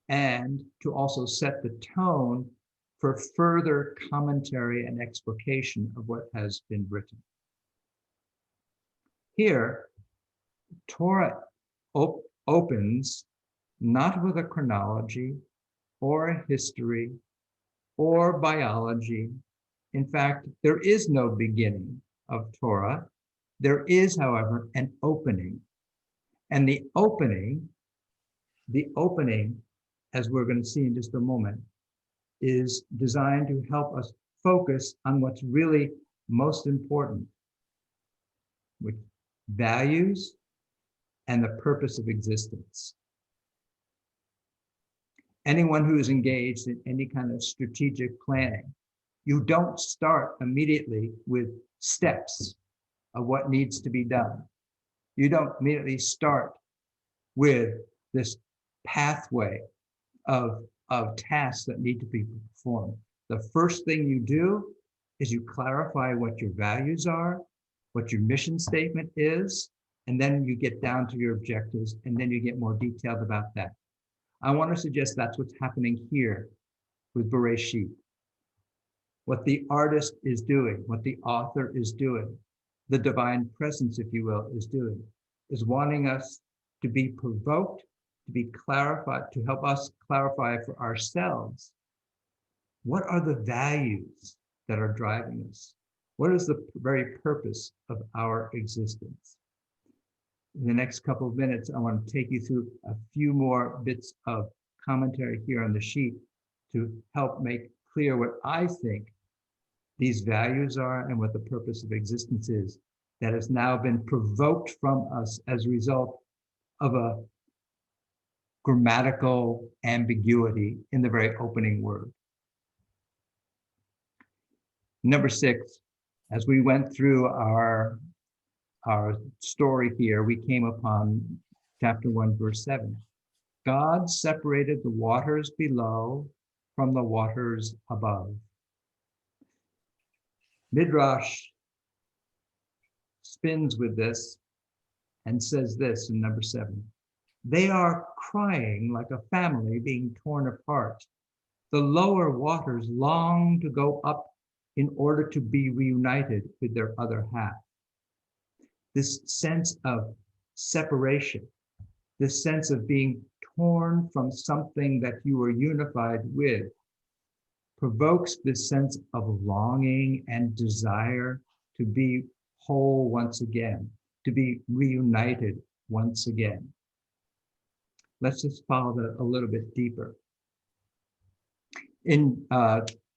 and to also set the tone for further commentary and explication of what has been written. Here, Torah opens not with a chronology or a history or biology. In fact, there is no beginning of Torah. There is, however, an opening. And the opening, as we're going to see in just a moment, is designed to help us focus on what's really most important, which values and the purpose of existence. Anyone who is engaged in any kind of strategic planning, you don't start immediately with steps of what needs to be done. You don't immediately start with this pathway of tasks that need to be performed. The first thing you do is you clarify what your values are, what your mission statement is, and then you get down to your objectives, and then you get more detailed about that. I want to suggest that's what's happening here with B'reishit. What the artist is doing, what the author is doing, the divine presence, if you will, is doing, is wanting us to be provoked, to be clarified, to help us clarify for ourselves, what are the values that are driving us? What is the very purpose of our existence? In the next couple of minutes, I want to take you through a few more bits of commentary here on the sheet to help make clear what I think these values are and what the purpose of existence is that has now been provoked from us as a result of a grammatical ambiguity in the very opening word. Number 6, as we went through our story here, we came upon chapter 1, verse 7. God separated the waters below from the waters above. Midrash spins with this and says this in number 7. They are crying like a family being torn apart. The lower waters long to go up in order to be reunited with their other half. This sense of separation, this sense of being torn from something that you were unified with, provokes this sense of longing and desire to be whole once again, to be reunited once again. Let's just follow that a little bit deeper. In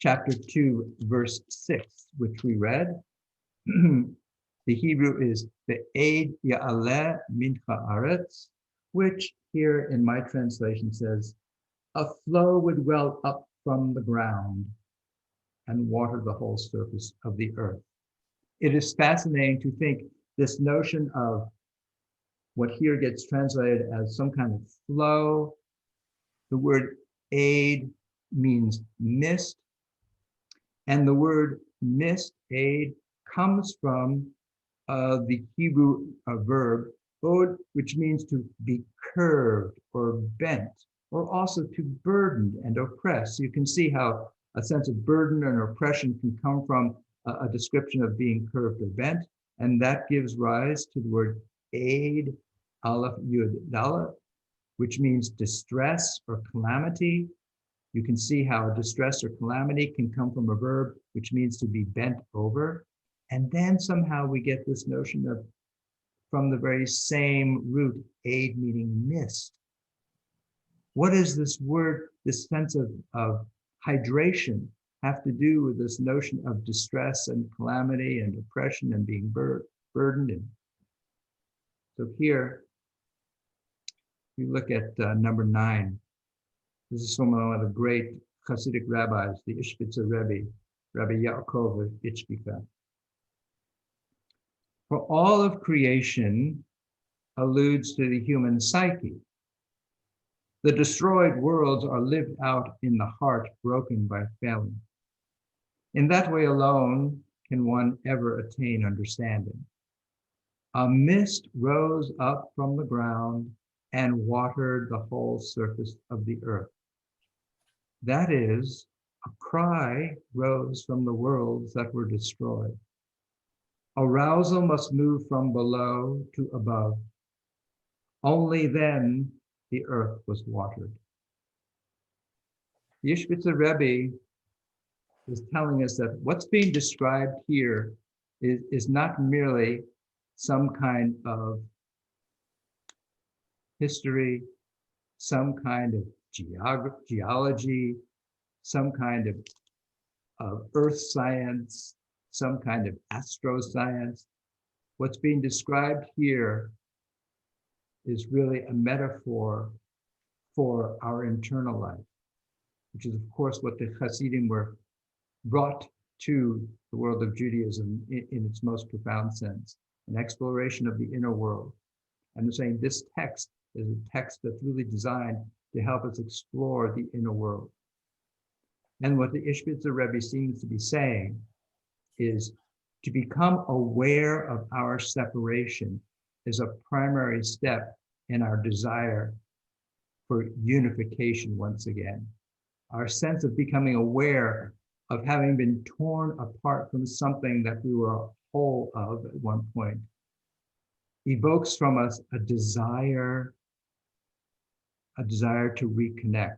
chapter 2, verse 6, which we read, the Hebrew is Ve'ed Ya'aleh Min Ha'aretz, which here in my translation says, a flow would well up from the ground and water the whole surface of the earth. It is fascinating to think this notion of what here gets translated as some kind of flow. The word aid means mist, and the word mist, aid, comes from the Hebrew verb od, which means to be curved or bent, or also to burden and oppress. You can see how a sense of burden and oppression can come from a description of being curved or bent, and that gives rise to the word aid, aleph yud dalet, which means distress or calamity. You can see how distress or calamity can come from a verb which means to be bent over. And then somehow we get this notion of, from the very same root, aid meaning mist. What does this word, this sense of hydration have to do with this notion of distress and calamity and oppression and being burdened? And so here, we look at number 9. This is from one of the great Hasidic rabbis, the Ishbitzer Rebbe, Rabbi Yaakov of Ichbika. For all of creation alludes to the human psyche. The destroyed worlds are lived out in the heart broken by failing. In that way alone can one ever attain understanding. A mist rose up from the ground and watered the whole surface of the earth. That is, a cry rose from the worlds that were destroyed. Arousal must move from below to above. Only then the earth was watered. The Ishbitzer Rebbe is telling us that what's being described here is not merely some kind of history, some kind of geology, some kind of earth science, some kind of astroscience. What's being described here is really a metaphor for our internal life, which is, of course, what the Hasidim were brought to the world of Judaism in its most profound sense, an exploration of the inner world. And they're saying this text is a text that's really designed to help us explore the inner world. And what the Ishbitzer Rebbe seems to be saying is to become aware of our separation is a primary step in our desire for unification once again. Our sense of becoming aware of having been torn apart from something that we were a whole of at one point evokes from us a desire to reconnect.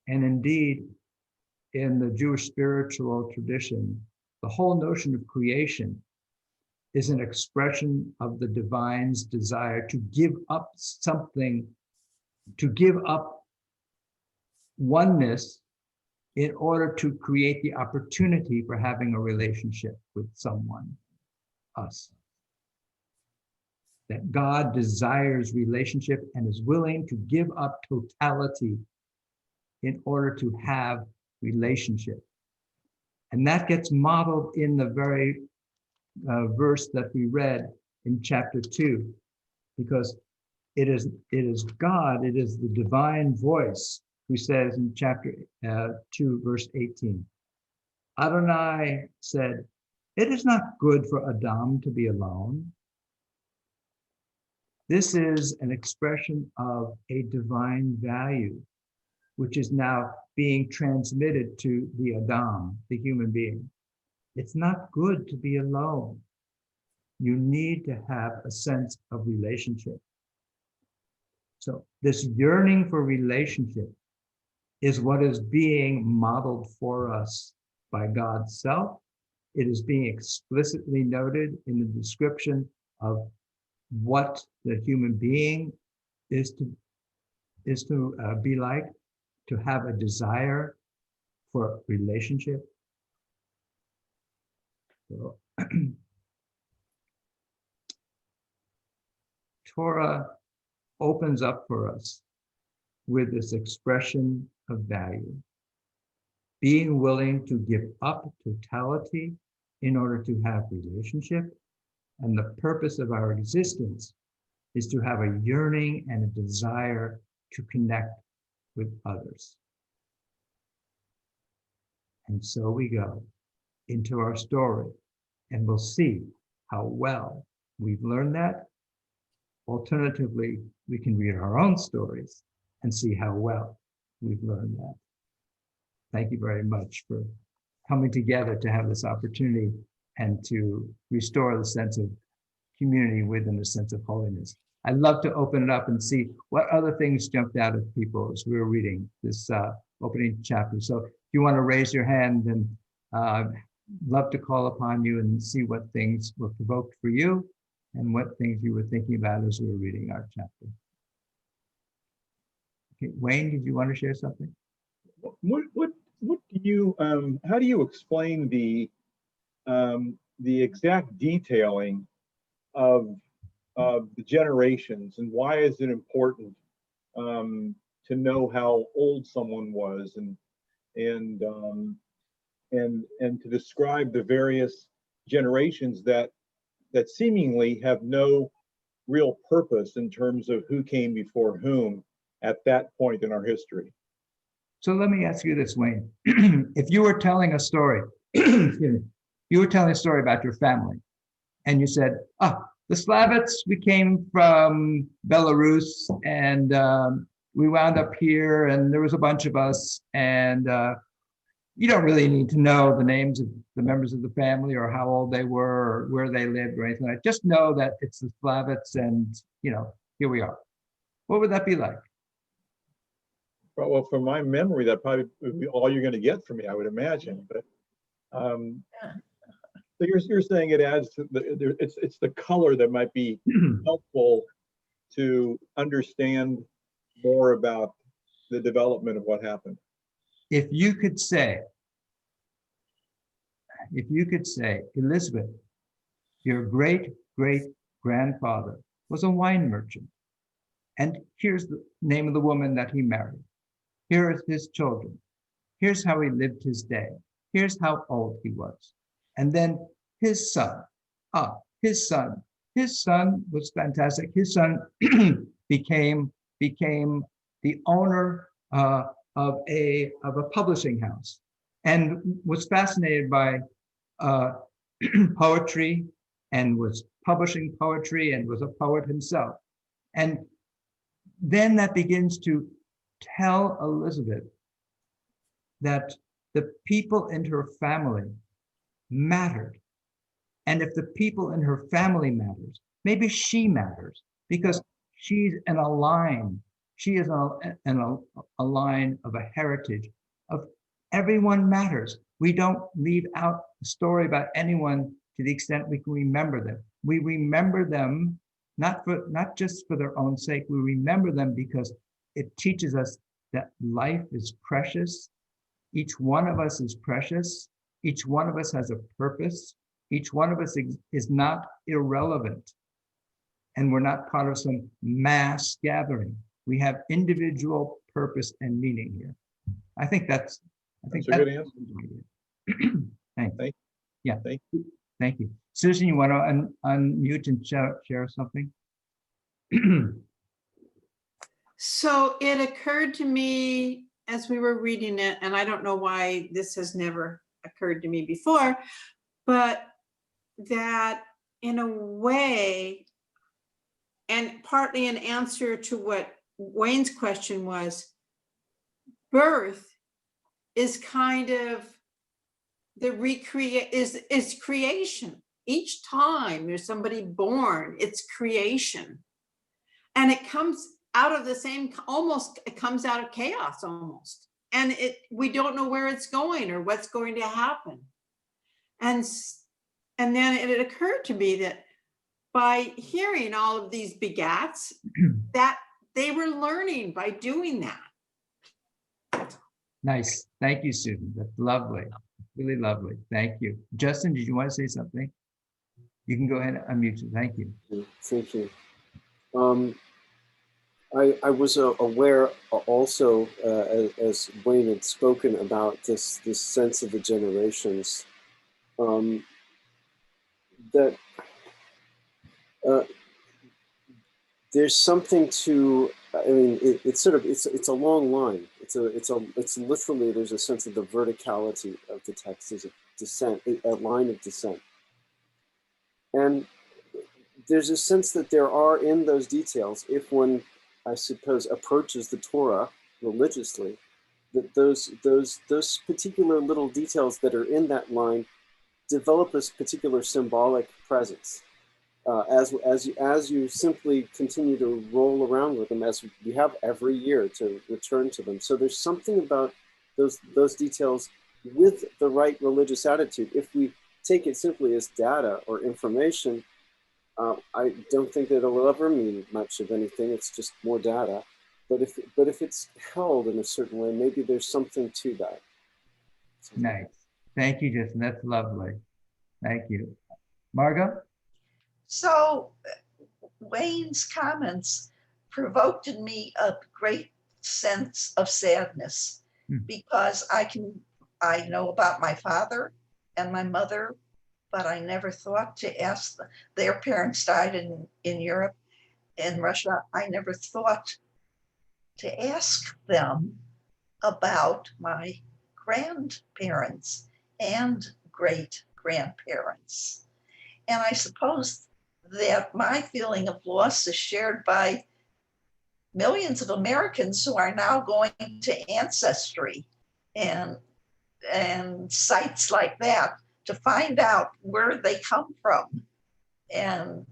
And indeed, in the Jewish spiritual tradition, the whole notion of creation is an expression of the divine's desire to give up something, to give up oneness in order to create the opportunity for having a relationship with someone, us. That God desires relationship and is willing to give up totality in order to have relationship. And that gets modeled in the very verse that we read in chapter 2, because it is God, it is the divine voice who says in chapter 2, verse 18, Adonai said, "It is not good for Adam to be alone." This is an expression of a divine value, which is now being transmitted to the Adam, the human being. It's not good to be alone. You need to have a sense of relationship. So this yearning for relationship is what is being modeled for us by God's self. It is being explicitly noted in the description of what the human being is to be like, to have a desire for relationship. So, Torah opens up for us with this expression of value, being willing to give up totality in order to have relationship. And the purpose of our existence is to have a yearning and a desire to connect with others. And so we go into our story, and we'll see how well we've learned that. Alternatively, we can read our own stories and see how well we've learned that. Thank you very much for coming together to have this opportunity and to restore the sense of community within a sense of holiness. I'd love to open it up and see what other things jumped out at people as we were reading this opening chapter. So if you want to raise your hand, and love to call upon you and see what things were provoked for you and what things you were thinking about as we were reading our chapter. Okay, Wayne, did you want to share something? What do you how do you explain the exact detailing of the generations, and why is it important to know how old someone was, and to describe the various generations that seemingly have no real purpose in terms of who came before whom at that point in our history? So let me ask you this, Wayne. If you were telling a story, excuse me, you were telling a story about your family, and you said, the Slavets, we came from Belarus, and we wound up here, and there was a bunch of us, and you don't really need to know the names of the members of the family or how old they were or where they lived or anything like that. Just know that it's the Slavets, and here we are. What would that be like? Well, from my memory, that probably would be all you're going to get from me, I would imagine. But so you're saying it adds to it's the color that might be helpful to understand more about the development of what happened. If you could say, Elizabeth, your great-great-grandfather was a wine merchant, and here's the name of the woman that he married. Here are his children. Here's how he lived his day. Here's how old he was. And then his son. His son was fantastic. His son became the owner of a publishing house, and was fascinated by poetry, and was publishing poetry, and was a poet himself. And then that begins to tell Elizabeth that the people in her family mattered. And if the people in her family matters, maybe she matters, because she's in a line. She is in a line of a heritage of everyone matters. We don't leave out a story about anyone to the extent we can remember them. We remember them not just for their own sake. We remember them because it teaches us that life is precious. Each one of us is precious. Each one of us has a purpose. Each one of us is not irrelevant. And we're not part of some mass gathering. We have individual purpose and meaning here. I think that's a good answer. Thanks. Thank you. Yeah. Thank you. Thank you. Susan, you want to unmute and share something? So it occurred to me as we were reading it, and I don't know why this has never occurred to me before, but that in a way, and partly an answer to what Wayne's question was, birth is kind of the is creation. Each time there's somebody born, it's creation. And it comes out of the same, almost, it comes out of chaos almost. And we don't know where it's going or what's going to happen. And then it occurred to me that by hearing all of these begats, that they were learning by doing that. Nice. Thank you, Susan. That's lovely. Really lovely. Thank you. Justin, did you want to say something? You can go ahead and unmute you. Thank you. Thank you. I was aware also, as Wayne had spoken about this sense of the generations, that there's something to. I mean, it's a long line. It's literally, there's a sense of the verticality of the text as a descent, a line of descent, and there's a sense that there are in those details, if one, I suppose, approaches the Torah religiously, that those particular little details that are in that line develop this particular symbolic presence. As you simply continue to roll around with them, as we have every year to return to them. So there's something about those details with the right religious attitude. If we take it simply as data or information, I don't think that it'll ever mean much of anything. It's just more data. But if it's held in a certain way, maybe there's something to that. Nice. Thank you, Jason. That's lovely. Thank you. Margot? So Wayne's comments provoked in me a great sense of sadness because I know about my father and my mother, but I never thought to ask them. Their parents died in Europe, in Russia. I never thought to ask them about my grandparents and great grandparents. And I suppose that my feeling of loss is shared by millions of Americans who are now going to Ancestry and sites like that to find out where they come from and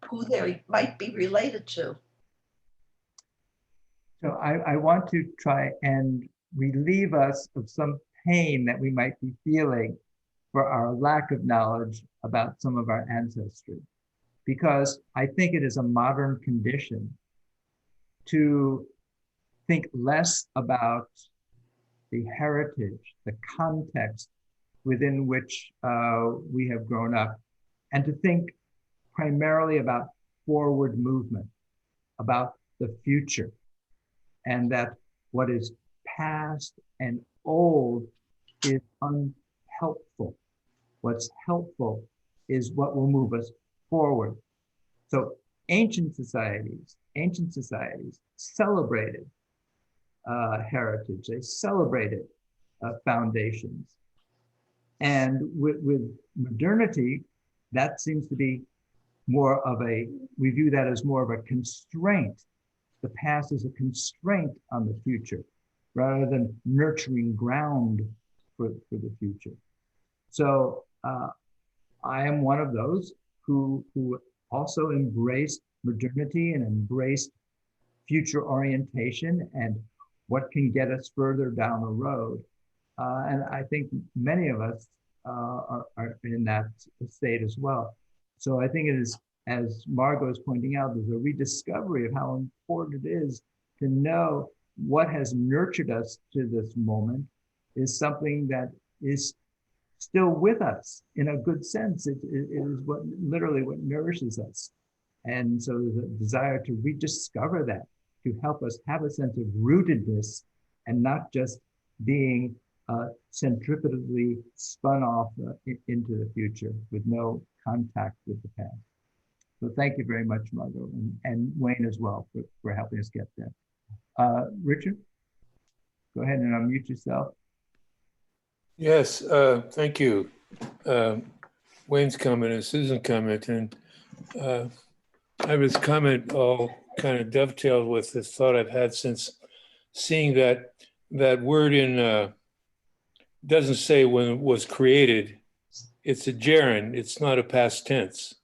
who they might be related to. So I want to try and relieve us of some pain that we might be feeling for our lack of knowledge about some of our ancestry, because I think it is a modern condition to think less about the heritage, the context within which we have grown up, and to think primarily about forward movement, about the future, and that what is past and old is unhelpful. What's helpful is what will move us forward. So ancient societies celebrated heritage, they celebrated foundations. And with modernity, that seems to be more of we view that as more of a constraint. The past is a constraint on the future rather than nurturing ground for the future. So I am one of those who also embraced modernity and embraced future orientation and what can get us further down the road. And I think many of us are in that state as well. So I think it is, as Margot is pointing out, there's a rediscovery of how important it is to know what has nurtured us to this moment is something that is still with us in a good sense. It is literally what nourishes us. And so there's a desire to rediscover that, to help us have a sense of rootedness and not just being centripetally spun off into the future with no contact with the past. So thank you very much, Margot, and Wayne as well for helping us get there. Richard, go ahead and unmute yourself. Yes, thank you. Wayne's comment and Susan's comment, and I was comment all kind of dovetailed with this thought I've had since seeing that word in, doesn't say when it was created. It's a gerund, it's not a past tense.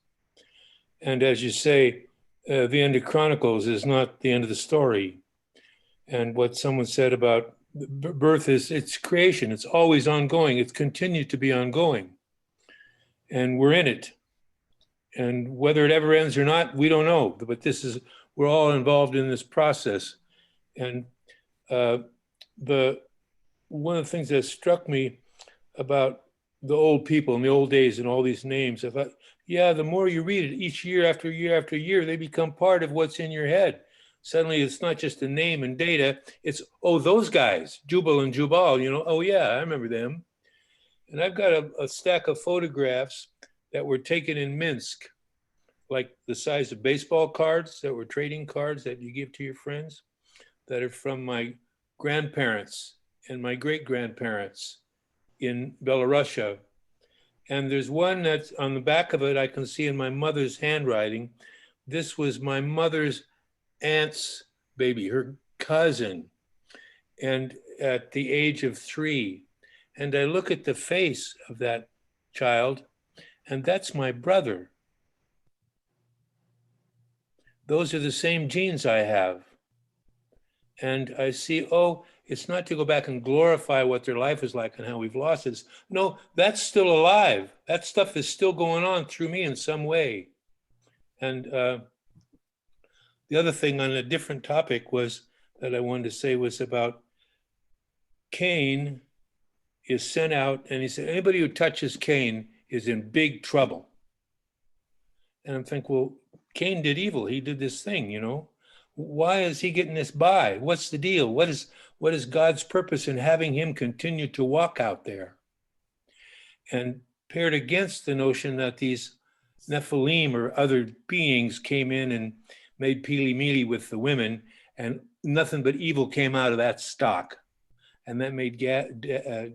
And as you say, the end of Chronicles is not the end of the story. And what someone said about birth is it's creation, it's always ongoing, it's continued to be ongoing. And we're in it. And whether it ever ends or not, we don't know, but we're all involved in this process. And one of the things that struck me about the old people in the old days and all these names, I thought, yeah, the more you read it, each year after year after year, they become part of what's in your head. Suddenly it's not just a name and data, it's, oh, those guys, Jubal and Jubal, oh yeah, I remember them. And I've got a stack of photographs that were taken in Minsk, like the size of baseball cards that were trading cards that you give to your friends, that are from my grandparents and my great-grandparents in Belarusia. And there's one that's on the back of it, I can see in my mother's handwriting. This was my mother's aunt's baby, her cousin. And at the age of 3, and I look at the face of that child, and that's my brother. Those are the same genes I have. And I see, oh, it's not to go back and glorify what their life is like and how we've lost it. No, that's still alive. That stuff is still going on through me in some way. And the other thing on a different topic was that I wanted to say was about Cain is sent out, and he said, anybody who touches Cain is in big trouble. And I'm thinking, well, Cain did evil. He did this thing, you know. Why is he getting this by? What's the deal? What is God's purpose in having him continue to walk out there? And paired against the notion that these Nephilim or other beings came in and made peely-mealy with the women, and nothing but evil came out of that stock. And that made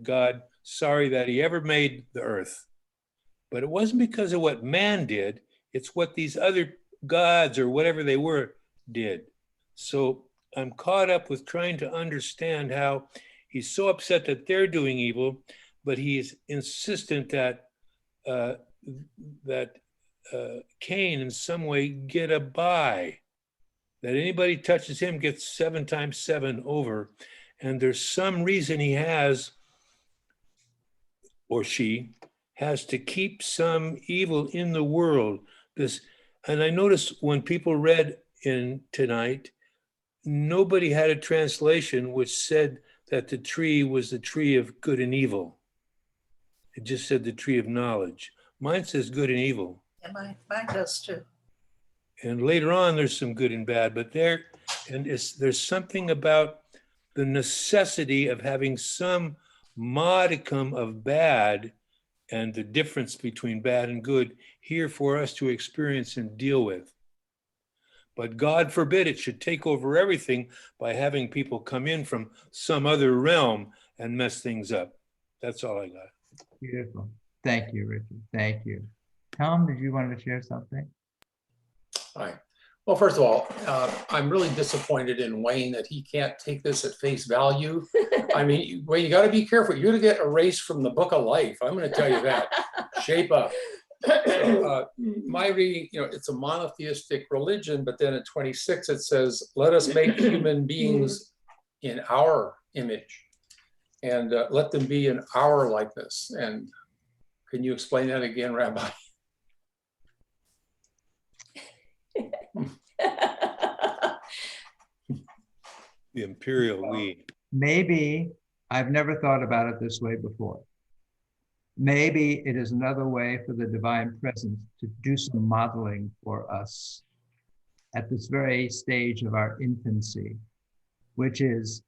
God sorry that he ever made the earth. But it wasn't because of what man did. It's what these other gods or whatever they were did. So I'm caught up with trying to understand how he's so upset that they're doing evil, but he's insistent that Cain in some way get a buy, that anybody touches him gets 7 times 7 over. And there's some reason he has, or she has, to keep some evil in the world. And I noticed when people read in tonight, nobody had a translation which said that the tree was the tree of good and evil. It just said the tree of knowledge. Mine says good and evil. And mine does too. And later on, there's some good and bad, but there's something about the necessity of having some modicum of bad and the difference between bad and good here for us to experience and deal with. But God forbid it should take over everything by having people come in from some other realm and mess things up. That's all I got. Beautiful. Thank you, Richard. Thank you. Tom, did you want to share something? Hi. Well, first of all, I'm really disappointed in Wayne that he can't take this at face value. I mean, Wayne, you got to be careful. You're going to get erased from the book of life. I'm going to tell you that. Shape up. So, my reading, it's a monotheistic religion, but then at 26 it says, let us make human beings in our image and let them be in our likeness. And can you explain that again, Rabbi? The imperial we. Maybe I've never thought about it this way before. Maybe it is another way for the divine presence to do some modeling for us at this very stage of our infancy, which is,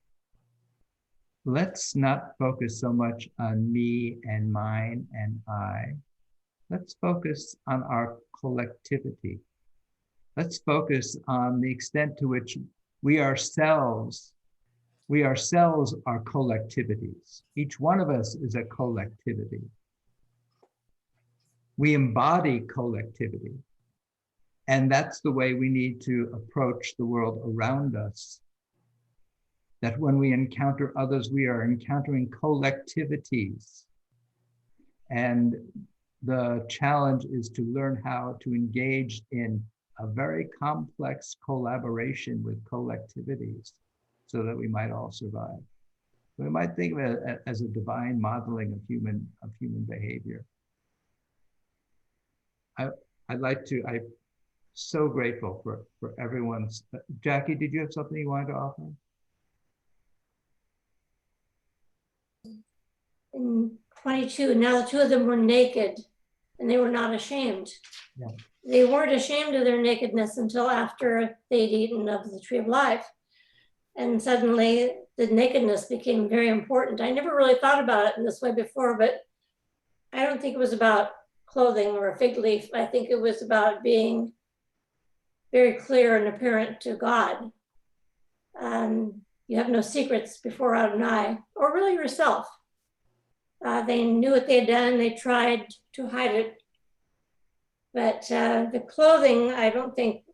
let's not focus so much on me and mine and I. Let's focus on our collectivity. Let's focus on the extent to which we ourselves are collectivities. Each one of us is a collectivity. We embody collectivity. And that's the way we need to approach the world around us. That when we encounter others, we are encountering collectivities. And the challenge is to learn how to engage in a very complex collaboration with collectivities so that we might all survive. We might think of it as a divine modeling of human behavior. I'm so grateful for everyone's. Jackie, did you have something you wanted to offer? In 22, now the two of them were naked and they were not ashamed. Yeah. They weren't ashamed of their nakedness until after they'd eaten of the tree of life. And suddenly the nakedness became very important. I never really thought about it in this way before, but I don't think it was about clothing or a fig leaf. I think it was about being very clear and apparent to God. You have no secrets before Adonai, or really yourself. They knew what they had done. They tried to hide it. But the clothing, I don't think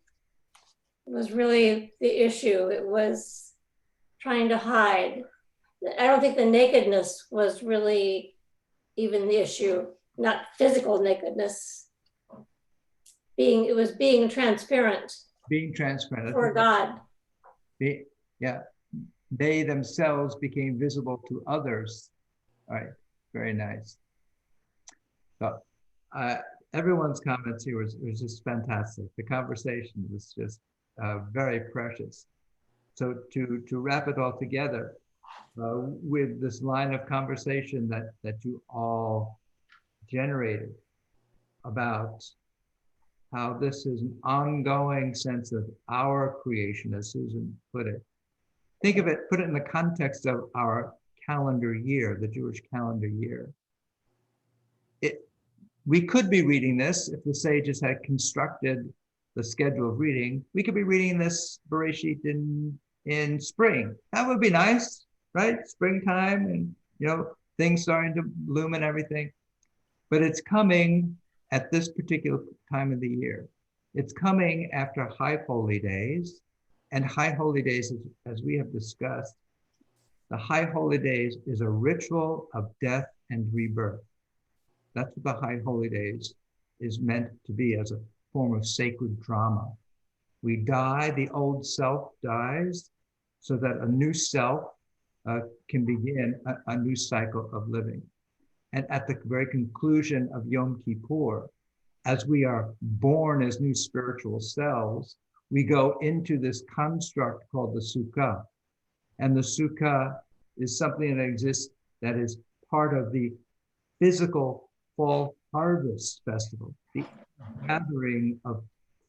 was really the issue. It was trying to hide. I don't think the nakedness was really even the issue, not physical nakedness. It was being transparent Being transparent. for God. Yeah, they themselves became visible to others. All right, very nice. So, everyone's comments here was just fantastic. The conversation was just very precious. So to wrap it all together, with this line of conversation that you all generated about how this is an ongoing sense of our creation, as Susan put it. Think of it, put it in the context of our calendar year, the Jewish calendar year. We could be reading this if the sages had constructed the schedule of reading. We could be reading this Bereshit in spring. That would be nice, right? Springtime, and things starting to bloom and everything. But it's coming at this particular time of the year. It's coming after High Holy Days, and High Holy Days, as we have discussed, the High Holy Days is a ritual of death and rebirth. That's what the High Holy Days is meant to be, as a form of sacred drama. We die, the old self dies, so that a new self can begin a new cycle of living. And at the very conclusion of Yom Kippur, as we are born as new spiritual selves, we go into this construct called the Sukkah. And the Sukkah is something that exists that is part of the physical fall harvest festival, the gathering of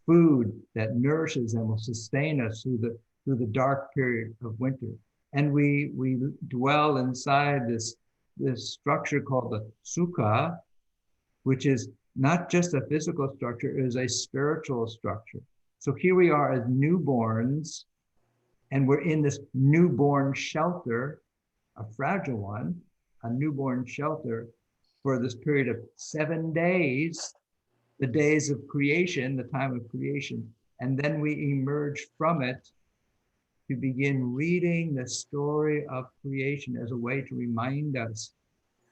food that nourishes and will sustain us through the dark period of winter. And we dwell inside this structure called the Sukkah, which is not just a physical structure, it is a spiritual structure. So here we are as newborns, and we're in this newborn shelter, a fragile one, a newborn shelter for this period of 7 days, the days of creation, the time of creation. And then we emerge from it to begin reading the story of creation as a way to remind us,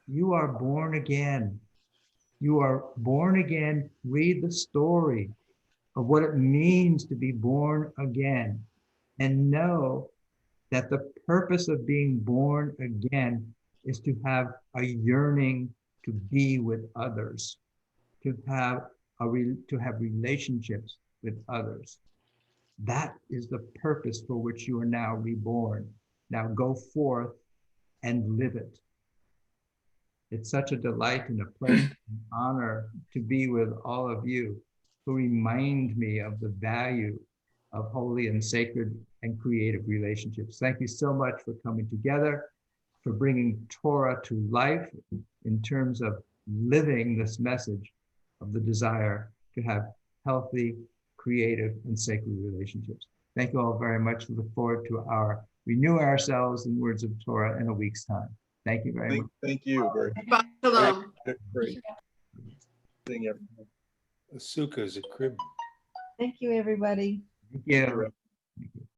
you are born again. You are born again. Read the story of what it means to be born again, and know that the purpose of being born again is to have a yearning to be with others, to have relationships with others. That is the purpose for which you are now reborn. Now go forth and live it. It's such a delight and a pleasure and honor to be with all of you who remind me of the value of holy and sacred and creative relationships. Thank you so much for coming together, for bringing Torah to life in terms of living this message of the desire to have healthy, creative, and sacred relationships. Thank you all very much. Look forward to our renew ourselves in words of Torah in a week's time. Thank you very much. Thank you very Bye, shalom. much. Great. Seeing everyone. A sukkah is a crib. Thank you, everybody. Thank you.